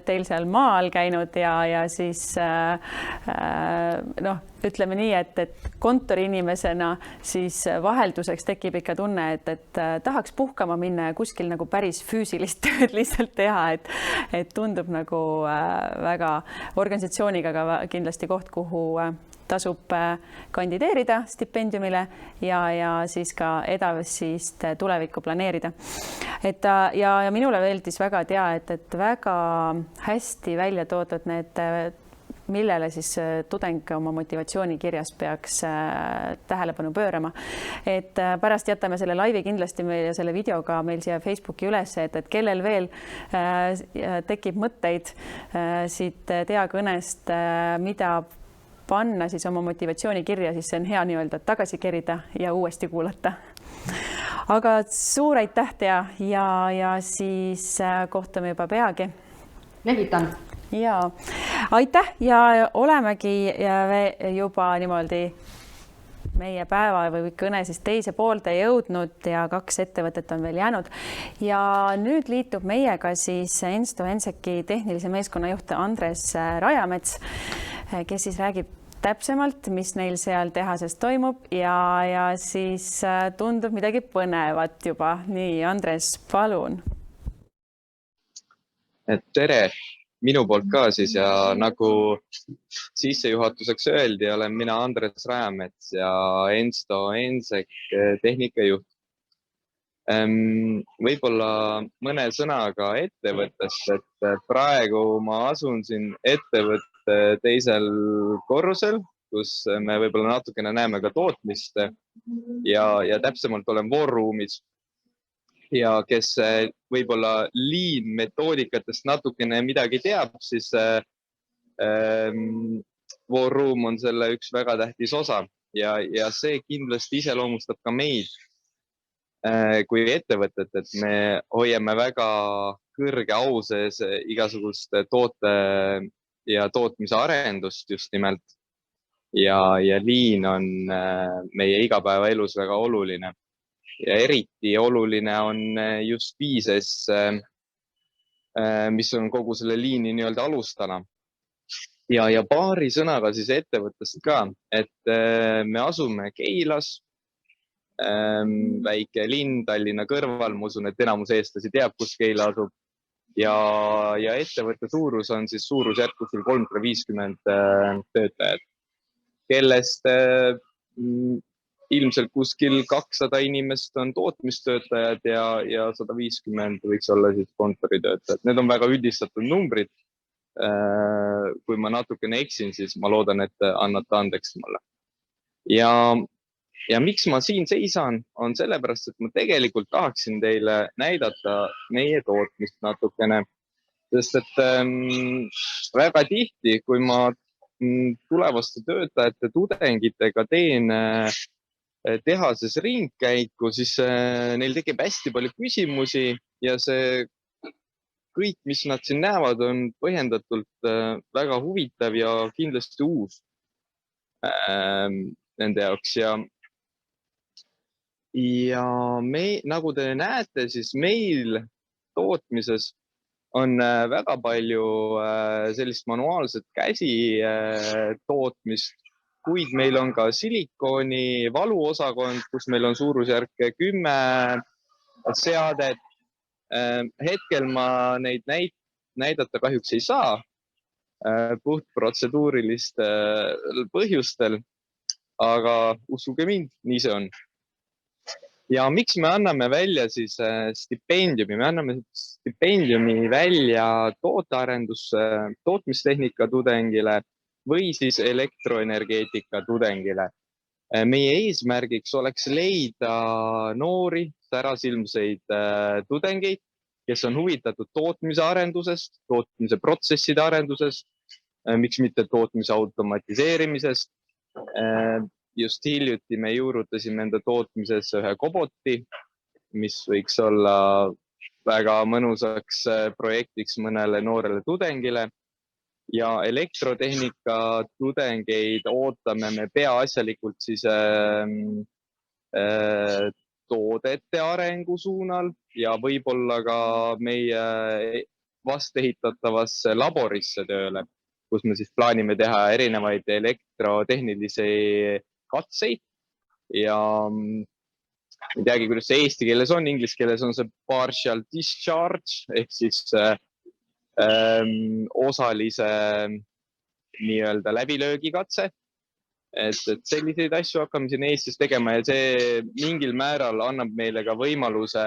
S1: teil seal maal käinud ja siis ütleme nii, et kontoriinimesena siis vahelduseks tekib ikka tunne, et tahaks puhkama minna ja kuskil nagu päris füüsilist tööd lihtsalt teha, et tundub nagu väga organisatsiooniga ka kindlasti koht, kuhu tasub kandideerida stipendiumile ja siis ka edasist tulevikku planeerida. Ja minule meeldis väga et väga hästi välja toodud need, millele siis tudeng oma motivatsioonikirjas peaks tähelepanu pöörama. Et pärast jätame selle laivi kindlasti ja selle videoga meil siia Facebooki üles, et kellel veel tekib mõtteid siit teakõnest, mida panna siis oma motivatsioonikirja, siis see on hea nii-öelda tagasi kerida ja uuesti kuulata. Aga suur aitäh ja siis kohtume juba peagi.
S8: Levitan.
S1: Ja aitäh ja olemegi juba niimoodi meie päeva või kõne siis teise poolde jõudnud ja 2 ettevõtet on veel jäänud. Ja nüüd liitub meiega siis Ensto Enseki tehnilise meeskonna juht Andres Rajamets, kes siis räägib täpsemalt, mis neil seal tehases toimub ja siis tundub midagi põnevat juba. Nii, Andres, palun.
S9: Tere! Minu poolt ka siis ja nagu sissejuhatuseks öeldi, olen mina Andres Rajamets ja Ensto Ensek tehnikajuht. Võib-olla mõne sõnaga ettevõttest, et praegu ma asun siin ettevõtte teisel korrusel, kus me võib-olla natukene näeme ka tootmist ja täpsemalt olen Warroomis. Ja kes võib-olla lean metoodikatest natukene midagi teab, siis Warroom on selle üks väga tähtis osa ja see kindlasti iseloomustab ka meid kui ettevõtet, et me hoiame väga kõrge au sees igasugust toote ja tootmise arendust just nimelt ja lean on meie igapäevaelus väga oluline. Ja eriti oluline on just 5S, mis on kogu selle liini nii-öelda alustana. Ja paari sõnaga siis ettevõttest ka, et me asume Keilas, väike linn Tallinna kõrval, ma usun, et enamus eestlasi teab, kus Keila asub. Ja ettevõtte suurus on siis suurusjärgus 350 töötajad, kellest ilmselt kuskil 200 inimest on tootmistöötajad ja 150 võiks olla siis kontoritöötajad. Need on väga üldistatud numbrid. Kui ma natukene eksin, siis ma loodan, et annate andeks mulle. Ja miks ma siin seisan, on sellepärast, et ma tegelikult tahaksin teile näidata meie tootmist natukene. Sest et väga tihti, kui ma tulevaste töötajate tudengitega teen tehases ringkäiku, siis neil tekib hästi palju küsimusi ja see kõik, mis nad siin näevad, on põhjendatult väga huvitav ja kindlasti uus nende jaoks. Ja nagu te näete, siis meil tootmises on väga palju sellist manuaalset käsi tootmist, kuid meil on ka silikooni valuosakond, kus meil on suurusjärk 10 seadet. Hetkel ma neid näidata kahjuks ei saa, puht protseduurilistel põhjustel, aga uskuge mind, nii see on. Ja miks me anname välja siis stipendiumi? Me anname stipendiumi välja tootmistehnika tudengile või siis elektroenergeetika tudengile. Meie eesmärgiks oleks leida noori, särasilmseid tudengeid, kes on huvitatud tootmise arendusest, tootmise protsesside arendusest, miks mitte tootmise automatiseerimisest. Just hiljuti me juurutasime enda tootmises ühe koboti, mis võiks olla väga mõnusaks projektiks mõnele noorele tudengile. Ja elektrotehnika tudengeid ootame me peaasjalikult siis toodete arengu suunal ja võib-olla ka meie vasteehitatavasse laborisse tööle, kus me siis plaanime teha erinevaid elektrotehnilisi katseid ja ei teagi, kuidas see eesti keeles on, inglise keeles on see partial discharge ehk siis osalise nii-öelda läbilöögikatse. Et selliseid asju hakkame siin Eestis tegema ja see mingil määral annab meile ka võimaluse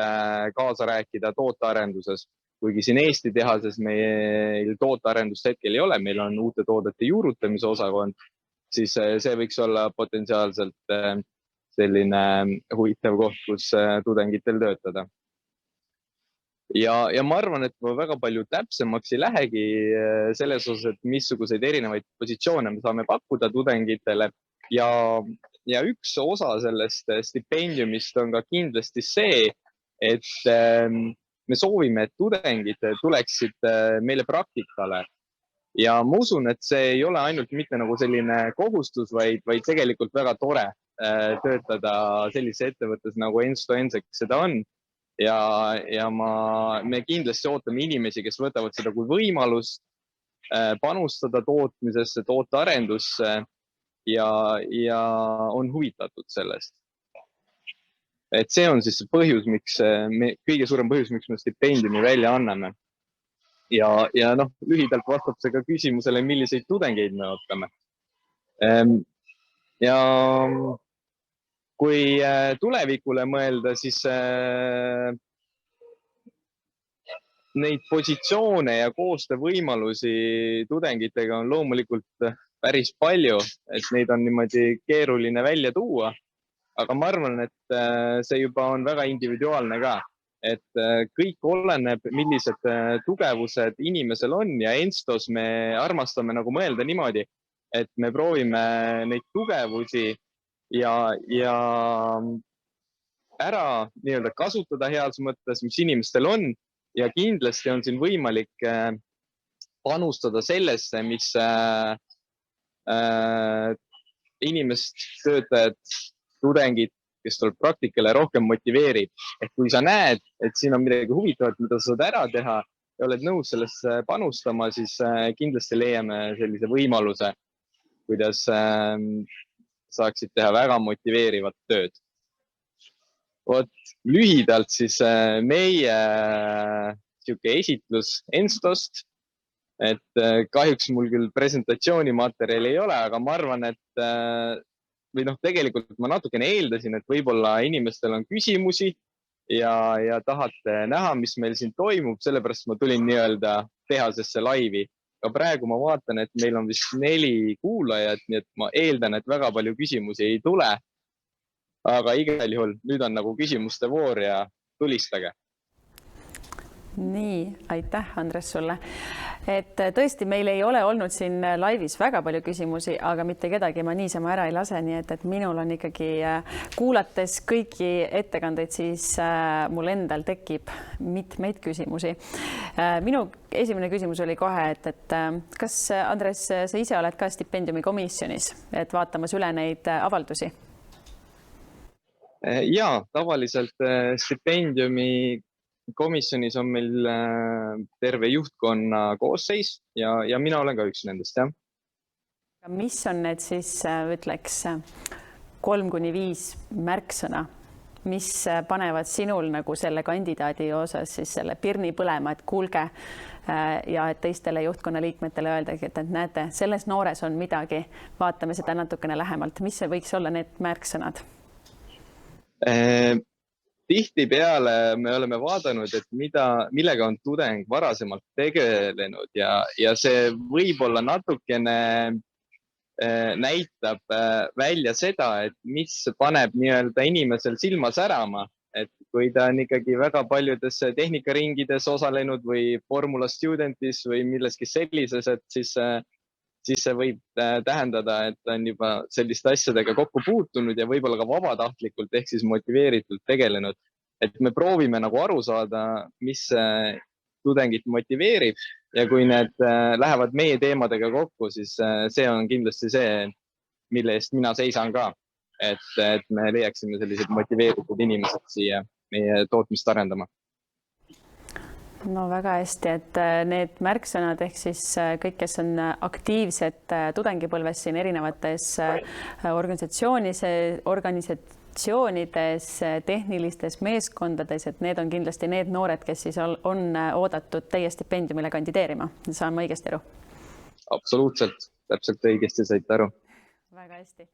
S9: kaasa rääkida tootearenduses. Kuigi siin Eesti tehases meil tootearendust hetkel ei ole, meil on uute toodete juurutamise osakond, siis see võiks olla potentsiaalselt selline huvitav koht, kus tudengitel töötada. Ja ma arvan, et ma väga palju täpsemaks ei lähegi selles osas, et missuguseid erinevaid positsioone me saame pakkuda tudengitele. Ja üks osa sellest stipendiumist on ka kindlasti see, et me soovime, et tudengid tuleksid meile praktikale. Ja ma usun, et see ei ole ainult mitte nagu selline kohustus, vaid tegelikult väga tore töötada sellises ettevõttes nagu Ensto Enseks seda on. Ja me kindlasti ootame inimesi, kes võtavad seda kui võimalust panustada tootmisesse, tootearendusse ja on huvitatud sellest. Et see on siis põhjus, kõige suurem põhjus, miks me stipendiumi välja anname. Ja lühidalt vastab see ka küsimusele, milliseid tudengeid me ootame. Ja kui tulevikule mõelda, siis neid positsioone ja koostöövõimalusi tudengitega on loomulikult päris palju, et neid on niimoodi keeruline välja tuua. Aga ma arvan, et see juba on väga individuaalne ka, et kõik oleneb, millised tugevused inimesel on ja Enstos me armastame nagu mõelda niimoodi, et me proovime neid tugevusi ja ära nii-öelda kasutada heas mõttes, mis inimestel on ja kindlasti on siin võimalik panustada sellesse, mis inimest, töötajad, tudengid, kes tuleb praktikale rohkem motiveerib. Et kui sa näed, et siin on midagi huvitavat, mida sa saad ära teha ja oled nõus sellesse panustama, siis kindlasti leiame sellise võimaluse, kuidas saaksid teha väga motiveerivat tööd. Lühidalt siis meie esitlus Enstost, et kahjuks mul küll presentatsioonimaterjali ei ole, aga ma arvan, et tegelikult ma natukene eeldasin, et võib-olla inimestel on küsimusi ja tahate näha, mis meil siin toimub, sellepärast ma tulin nii-öelda tehasesse laivi. Aga praegu ma vaatan, et meil on vist 4 kuulajat, nii et ma eeldan, et väga palju küsimusi ei tule. Aga igal juhul nüüd on nagu küsimuste voor ja tulistage.
S1: Nii, aitäh Andres sulle. Et tõesti, meil ei ole olnud siin laivis väga palju küsimusi, aga mitte kedagi ma niisama ära ei lase, nii et minul on ikkagi kuulates kõiki ettekandeid, siis mul endal tekib mitmeid küsimusi. Minu esimene küsimus oli kohe, et kas Andres, sa ise oled ka stipendiumi komisjonis, et vaatamas üle neid avaldusi?
S9: Ja, tavaliselt stipendiumi komisjonis on meil terve juhtkonna koosseis ja mina olen ka üks nendest, jah.
S1: Mis on need siis, ütleks, 3-5 märksõna, mis panevad sinul nagu selle kandidaadi osas siis selle pirni põlema, et kuulge ja et teistele juhtkonna liikmetele öeldagi, et näete, selles noores on midagi, vaatame seda natukene lähemalt. Mis see võiks olla need märksõnad?
S9: Tihtipeale me oleme vaadanud, et millega on tudeng varasemalt tegelenud ja see võib-olla natukene näitab välja seda, et mis paneb nii-öelda inimesel silma särama, et kui ta on ikkagi väga paljudes tehnikaringides osalenud või Formula Studentis või milleski sellises, et siis see võib tähendada, et ta on juba selliste asjadega kokku puutunud ja võib-olla ka vabatahtlikult ehk siis motiveeritult tegelenud. Et me proovime nagu aru saada, mis tudengit motiveerib ja kui need lähevad meie teemadega kokku, siis see on kindlasti see, mille eest mina seisan ka, et me leiaksime sellised motiveeritud inimesed siia meie tootmist arendama.
S1: No väga hästi, et need märksõnad ehk siis kõik, kes on aktiivsed tudengipõlves siin erinevates organisatsioonides, tehnilistes meeskondades, et need on kindlasti need noored, kes siis on oodatud teie stipendiumile kandideerima. Saan ma õigesti aru?
S9: Absoluutselt, täpselt õigesti saite aru.
S1: Väga hästi.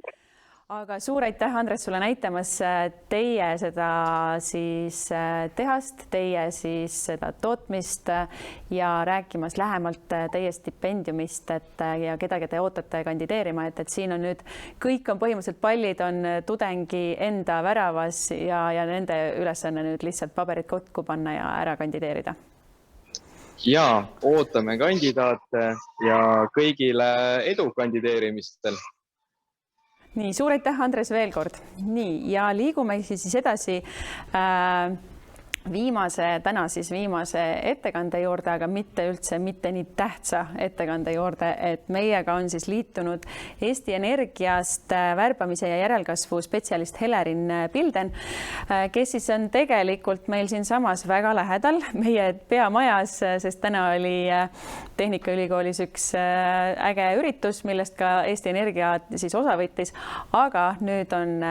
S1: Aga suur aitäh, Andres, sulle näitamas teie seda siis tehast, teie siis seda tootmist ja rääkimas lähemalt teie stipendiumist, ja kedagi te ootate kandideerima, et siin on nüüd kõik on põhimõtteliselt pallid on tudengi enda väravas ja nende ülesanne nüüd lihtsalt paberid kokku panna ja ära kandideerida.
S9: Ja, ootame kandidaate ja kõigile edu kandideerimistel.
S1: Nii, suur aitäh, Andres, veel kord. Nii, ja liigume siis edasi täna viimase ettekande juurde, aga mitte nii tähtsa ettekande juurde, et meiega on siis liitunud Eesti Energiast värbamise ja järelkasvu spetsialist Helerin Pilden, kes siis on tegelikult meil siin samas väga lähedal meie peamajas, sest täna oli Tehnikaülikoolis üks äge üritus, millest ka Eesti Energia siis osa võttis, aga nüüd on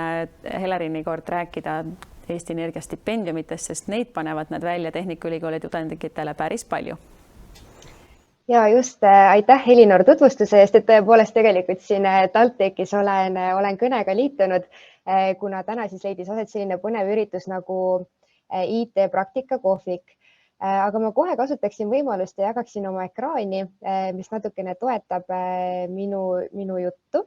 S1: Helerini kord rääkida Eesti Energia stipendiumitest, sest neid panevad nad välja Tehnikaülikooli tudengitele päris palju.
S10: Ja just, aitäh Elinor tutvustuse eest, et tõepoolest tegelikult siin TalTechis olen kõnega liitunud, kuna täna siis leidis aset selline põnev üritus nagu IT praktika kohvik. Aga ma kohe kasutaksin võimalust ja jagaksin oma ekraani, mis natukene toetab minu juttu.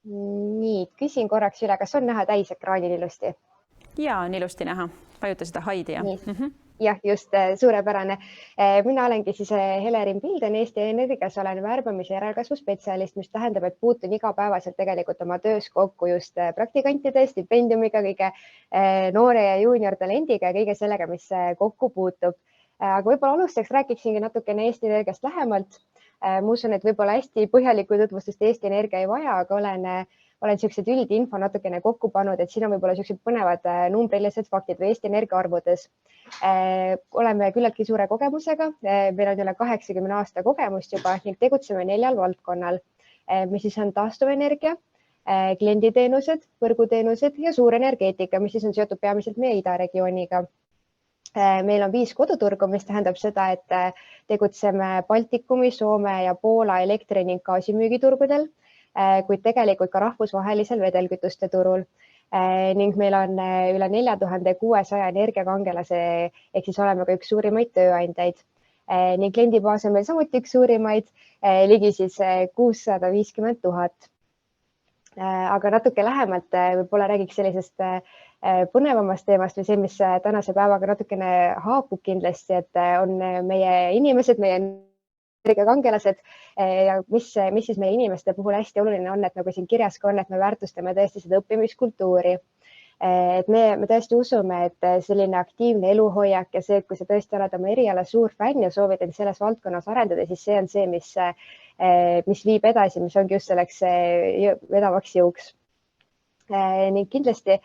S10: Nii, küsin korraks üle, kas on näha täisekraanil ilusti?
S1: Ja, on ilusti näha. Vajuta seda haidi.
S10: Jah, just, suurepärane. Mina olengi siis Helerin Pilden Eesti Energias, olen värbamise järelkasvu spetsialist, mis tähendab, et puutun igapäevaselt tegelikult oma töös kokku just praktikantide, stipendiumiga, kõige noore ja juunior talendiga ja kõige sellega, mis kokku puutub. Aga võib-olla alustaks rääkiksingi natukene Eesti Energiast lähemalt. Ma usun, et võib-olla hästi põhjaliku tutvustust Eesti Energia ei vaja, aga olen sellised üldinfo natukene kokku pannud, et siin on võib-olla sellised põnevad numbrilised faktid või Eesti Energia arvudes. Oleme küllaltki suure kogemusega, meil on üle 80 aasta kogemust juba ning tegutseme 4 valdkonnal, mis siis on taastuvenergia, klienditeenused, võrguteenused ja suurenergeetika, mis siis on seotud peamiselt meie idaregiooniga. Meil on 5 koduturgu, mis tähendab seda, et tegutseme Baltikumi, Soome ja Poola elektri- ning gaasimüügiturgudel, kuid tegelikult ka rahvusvahelisel vedelkütuste turul. Ning meil on üle 4600 energiakangelase, ehk siis oleme ka üks suurimaid tööandjaid. Ning kliendibaas on meil samuti üks suurimaid, ligi siis 650 000. Aga natuke lähemalt võib-olla räägiks sellisest põnevamast teemast või see, mis tänase päevaga natukene haakub kindlasti, et on meie inimesed, meie energiakangelased ja mis siis meie inimeste puhul hästi oluline on, et nagu siin kirjas ka on, et me väärtustame tõesti seda õppimiskultuuri. Et me tõesti usume, et selline aktiivne eluhoiak ja see, et kui sa tõesti oled oma eriala suur fänn ja soovid end selles valdkonnas arendada, siis see on see, mis viib edasi, mis ongi just selleks vedavaks jõuks. Ning kindlasti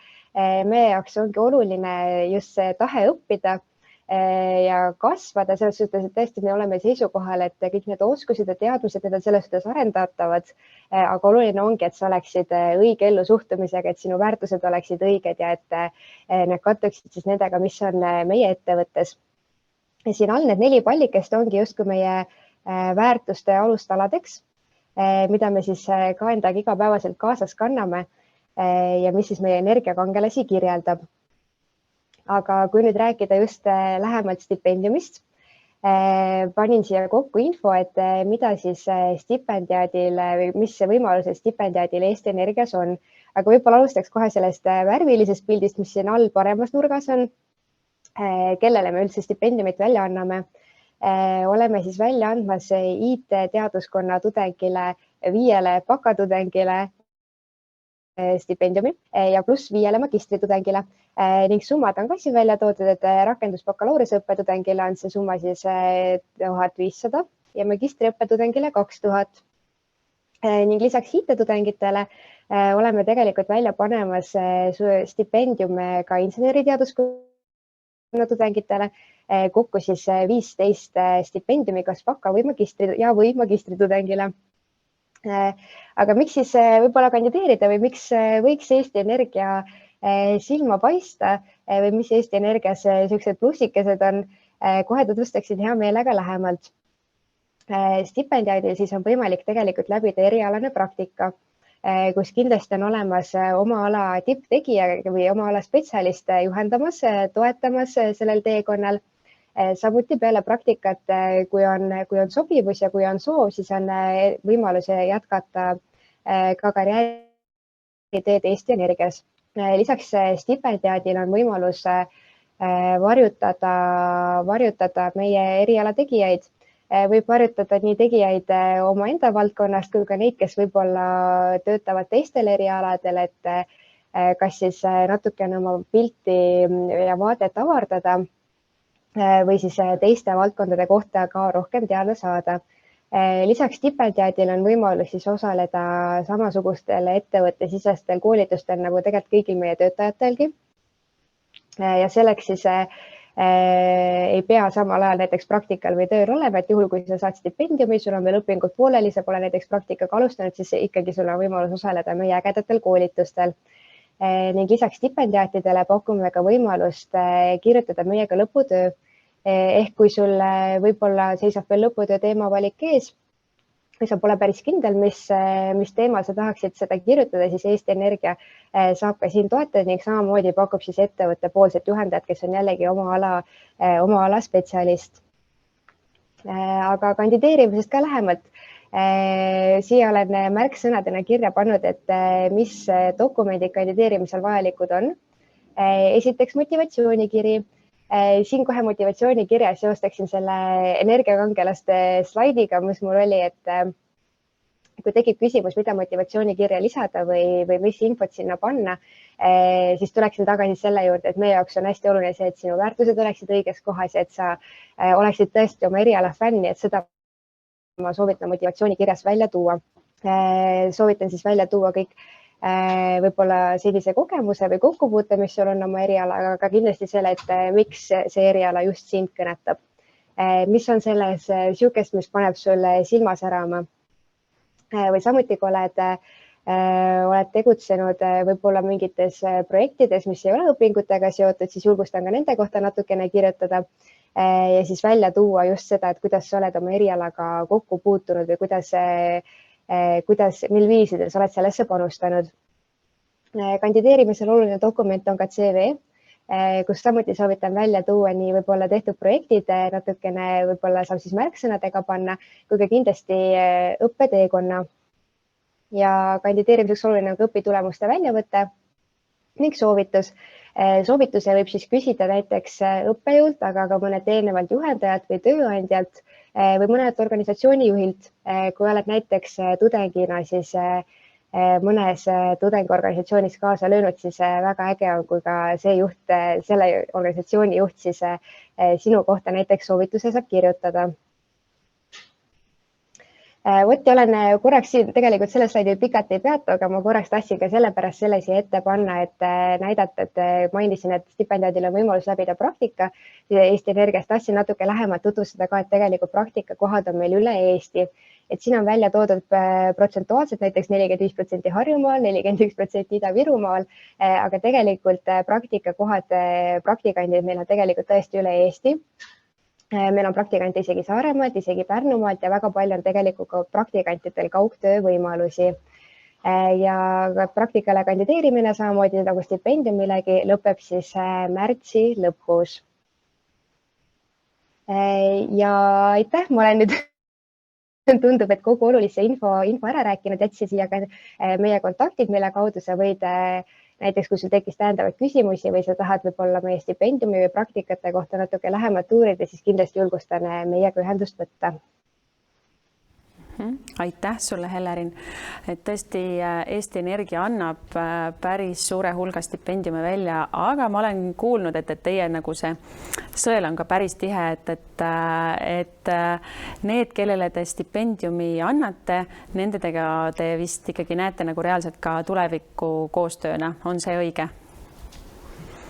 S10: meie jaoks ongi oluline just see tahe õppida ja kasvada selles suhtes, et tõesti me oleme seisukohal, et kõik need oskused ja teadmised, need on selles suhtes arendatavad, aga oluline ongi, et sa oleksid õige ellusuhtumisega, et sinu väärtused oleksid õiged ja et need kattuksid siis nendega, mis on meie ettevõttes. Ja siin all need 4 pallikest ongi justkui meie väärtuste alustaladeks, mida me siis ka endaga igapäevaselt kaasas kanname ja mis siis meie energiakangelasi kirjeldab. Aga kui nüüd rääkida just lähemalt stipendiumist, panin siia kokku info, et mida siis stipendiaadil või mis võimalused stipendiaadil Eesti Energias on. Aga võib-olla alustaks kohe sellest värvilisest pildist, mis siin all paremas nurgas on, kellele me üldse stipendiumit välja anname. Oleme siis välja andmas IT-teaduskonna tudengile, 5 bakatudengile stipendiumi ja pluss 5 magistritudengile ning summad on ka siin välja toodud, et rakendusbakalaureusõppe tudengile on see summa siis 1500 ja magistriõppetudengile 2000. Ning lisaks IT-tudengitele oleme tegelikult välja panemas stipendiume ka inseneriteaduskonna tudengitele, kokku siis 15 stipendiumi kas baka- või magistritudengile. Aga miks siis võib-olla kandideerida või miks võiks Eesti Energia silma paista või mis Eesti Energias sellised plussikesed on, kohe tutvustaksin hea meelega lähemalt. Stipendiaidil siis on võimalik tegelikult läbida erialane praktika, kus kindlasti on olemas oma ala tipptegija või oma ala spetsialist juhendamas, toetamas sellel teekonnal. Samuti peale praktikat, kui on sobivus ja kui on soov, siis on võimalus jätkata ka karjääriteed Eesti Energias. Lisaks stipendiaadil on võimalus varjutada meie eriala tegijaid. Võib varjutada nii tegijaid omaenda valdkonnast kui ka neid, kes võib-olla töötavad teistel erialadel, et kas siis natukene oma pilti ja vaadet avardada või siis teiste valdkondade kohta ka rohkem teada saada. Lisaks stipendiaadil on võimalus siis osaleda samasugustel ettevõttesisestel koolitustel nagu tegelikult kõigil meie töötajatelgi. Ja selleks siis ei pea samal ajal näiteks praktikal või tööl olema, et juhul, kui sa saad stipendiumi, sul on veel õpingud pooleli, sa pole näiteks praktikaga alustanud, siis ikkagi sul on võimalus osaleda meie ägedatel koolitustel. Ning lisaks stipendiaatidele pakume ka võimalust kirjutada meiega lõputöö. Ehk kui sul võib-olla seisab veel lõputöö teemavalik ees või sa pole päris kindel, mis teemal sa tahaksid seda kirjutada, siis Eesti Energia saab ka siin toetada ning samamoodi pakub siis ettevõtte poolset juhendajat, kes on jällegi oma ala spetsialist. Aga kandideerimisest ka lähemalt. Siia olen märksõnadena kirja pannud, et mis dokumendid kandideerimisel vajalikud on. Esiteks motivatsioonikiri. Siin kohe motivatsioonikirja seostaksin selle energiakangelaste slaidiga, mis mul oli, et kui tekib küsimus, mida motivatsioonikirja lisada või mis infot sinna panna, siis tuleksin tagasi selle juurde, et meie jaoks on hästi oluline see, et sinu väärtused oleksid õiges kohas ja et sa oleksid tõesti oma eriala fänni, et seda ma soovitan motivatsioonikirjas välja tuua. Soovitan siis välja tuua kõik võib-olla sellise kogemuse või kokkupuute, mis sul on oma erialaga, aga kindlasti selle, et miks see eriala just sind kõnetab. Mis on selles siukest, mis paneb sulle silma särama? Või samuti, kui oled tegutsenud võib-olla mingites projektides, mis ei ole õpingutega seotud, siis julgustan ka nende kohta natukene kirjutada ja siis välja tuua just seda, et kuidas sa oled oma erialaga kokku puutunud või mil viisidel sa oled sellesse panustanud. Kandideerimisel oluline dokument on ka CV, kus samuti soovitan välja tuua nii võib-olla tehtud projektid, natukene võib-olla saab siis märksõnadega panna, kui ka kindlasti õppeteekonna. Ja kandideerimiseks oluline on ka õpitulemuste väljavõte ning soovitus. Soovituse võib siis küsida näiteks õppejõult, aga ka mõned eelnevalt juhendajad või tööandjalt või mõned organisatsiooni juhilt. Kui oled näiteks tudengina, siis mõnes tudengiorganisatsioonis kaasa löönud, siis väga äge on, kui ka selle organisatsiooni juht siis sinu kohta näiteks soovituse saab kirjutada. Vot ja olen korraks siin tegelikult selle slaidil pikalt ei peatu, aga ma korraks tahtsin ka sellepärast selle siia ette panna, et näidata, et mainisin, et stipendiaadil on võimalus läbida praktika. Eesti Energiast tahtsin natuke lähemalt tutvustada ka, et tegelikult praktikakohad on meil üle Eesti. Et siin on välja toodud protsentuaalselt näiteks 45% Harjumaal, 41% Ida-Virumaal, aga tegelikult praktikakohad, praktikandid meil on tegelikult tõesti üle Eesti. Meil on praktikante isegi Saaremaalt, isegi Pärnumaalt ja väga palju on tegelikult ka praktikantidel kaugtöö võimalusi. Ja praktikale kandideerimine samamoodi nagu stipendiumilegi lõpeb siis märtsi lõpus. Ja aitäh, ma olen nüüd tundub, et kogu olulise info ära rääkinud, jätsin siia ka meie kontaktid, mille kaudu sa võid näiteks, kui sul tekkis täiendavaid küsimusi või sa tahad võib-olla meie stipendiumi või praktikate kohta natuke lähemalt uurida, siis kindlasti julgustan meiega ühendust võtta.
S1: Aitäh sulle, Helerin. Et tõesti Eesti Energia annab päris suure hulga stipendiume välja, aga ma olen kuulnud, et teie nagu see sõel on ka päris tihe, et need, kellele te stipendiumi annate, nendega te vist ikkagi näete nagu reaalselt ka tuleviku koostööna. On see õige?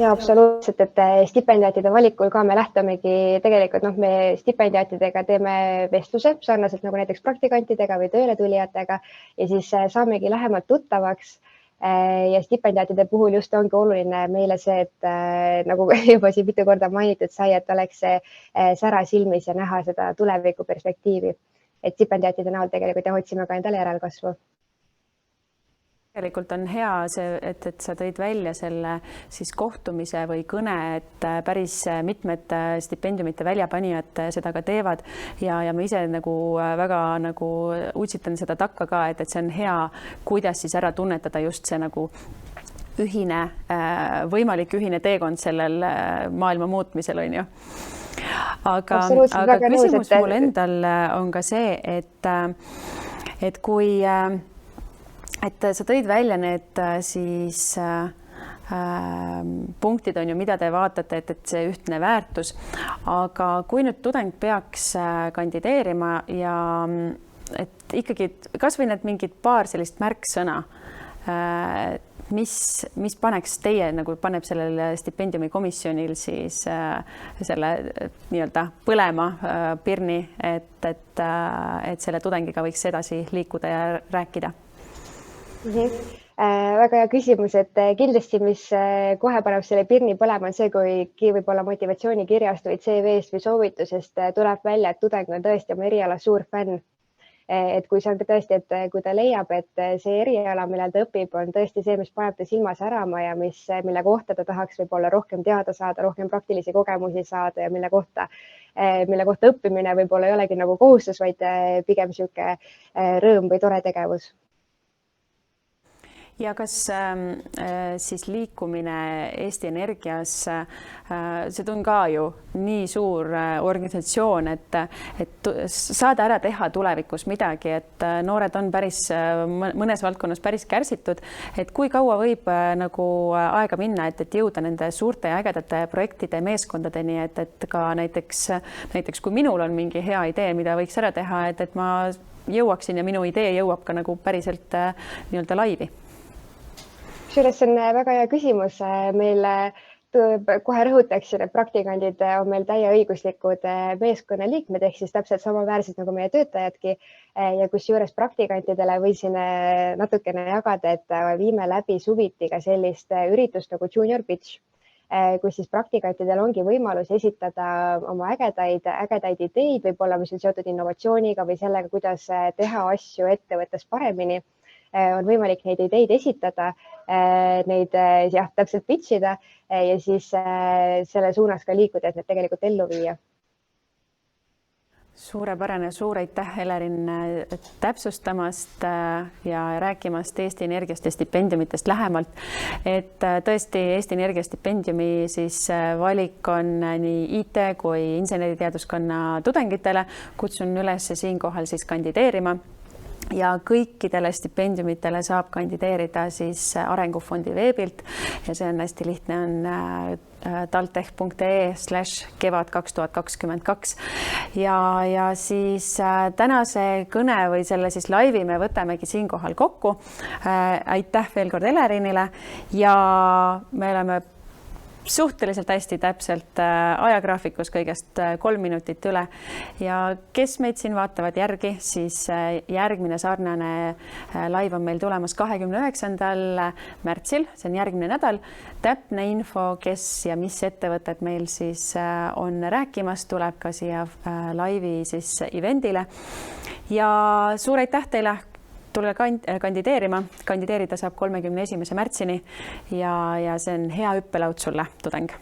S10: Ja absoluutselt, et stipendiaatide valikul ka me lähtumegi tegelikult, me stipendiaatidega teeme vestluse sarnaselt nagu näiteks praktikantidega või tööle tulijatega ja siis saamegi lähemalt tuttavaks ja stipendiaatide puhul just ongi oluline meile see, et nagu juba siin mitu korda mainitud sai, et oleks sära silmis ja näha seda tuleviku perspektiivi, et stipendiaatide näol tegelikult ja otsime ka endale järelkasvu.
S1: Tegelikult on hea see, et sa tõid välja selle siis kohtumise või kõne, et päris mitmed stipendiumite väljapanijad seda ka teevad ja ma ise nagu väga nagu utsitan seda takka ka, et see on hea, kuidas siis ära tunnetada just see nagu võimalik ühine teekond sellel maailma muutmisel, on ju. Aga küsimus mul endal on ka see, et kui sa tõid välja need siis punktid on ju, mida te vaatate, et see ühtne väärtus, aga kui nüüd tudeng peaks kandideerima ja et ikkagi kas või need mingid paar sellist märksõna, mis paneks teie nagu paneb sellel stipendiumi komisjonil siis selle nii-öelda põlema pirni, et selle tudengiga võiks edasi liikuda ja rääkida?
S10: Väga hea küsimus, et kindlasti, mis kohe paneb selle pirni põlema, on see, kui võib-olla motivatsioonikirjast või CV-st või soovitusest tuleb välja, et tudeng on tõesti oma eriala suur fänn. Et kui see on tõesti, et kui ta leiab, et see eriala, millel ta õpib, on tõesti see, mis paneb ta silma särama ja mille kohta ta tahaks võib-olla rohkem teada saada, rohkem praktilisi kogemusi saada ja mille kohta õppimine võib-olla ei olegi nagu kohustus, vaid pigem niisugune rõõm või tore tegevus.
S1: Ja kas siis liikumine Eesti Energias, see on ka ju nii suur organisatsioon, et saada ära teha tulevikus midagi, et noored on mõnes valdkonnas päris kärsitud, et kui kaua võib nagu aega minna, et jõuda nende suurte ja ägedate projektide meeskondadeni, et ka näiteks kui minul on mingi hea idee, mida võiks ära teha, et ma jõuaksin ja minu idee jõuab ka nagu päriselt nii-öelda laivi.
S10: Kusjuures see on väga hea küsimus. Meil kohe rõhutaksin, et praktikandid on meil täieõiguslikud meeskonnaliikmed ehk siis täpselt samaväärsed nagu meie töötajadki ja kusjuures praktikantidele võisin natukene jagada, et viime läbi suviti ka sellist üritust nagu Junior Pitch, kus siis praktikantidel ongi võimalus esitada oma ägedaid ideid, võib-olla mis on seotud innovatsiooniga või sellega, kuidas teha asju ettevõttes paremini. On võimalik neid ideid esitada, neid täpselt pitchida ja siis selle suunas ka liikuda, et need tegelikult ellu viia.
S1: Suurepärane, suur aitäh, Helerin, täpsustamast ja rääkimast Eesti Energiast ja stipendiumitest lähemalt. Et tõesti Eesti Energia stipendiumi siis valik on nii IT kui inseneriteaduskonna tudengitele. Kutsun üles siinkohal siis kandideerima. ja kõikidele stipendiumitele saab kandideerida siis Arengufondi veebilt ja see on hästi lihtne, on taltech.ee/kevad2022 ja siis tänase kõne või selle siis laivi me võtamegi siinkohal kokku. Aitäh veel kord Elerinile ja me oleme suhteliselt hästi täpselt ajagraafikus kõigest 3 minutit üle ja kes meid siin vaatavad järgi, siis järgmine sarnane laiv on meil tulemas 29. märtsil, see on järgmine nädal. Täpne info, kes ja mis ettevõtted meil siis on rääkimas, tuleb ka siia laivi siis eventile ja suur aitäh teile. Tule kandideerima. Kandideerida saab 31. märtsini ja see on hea hüppelaud sulle, tudeng.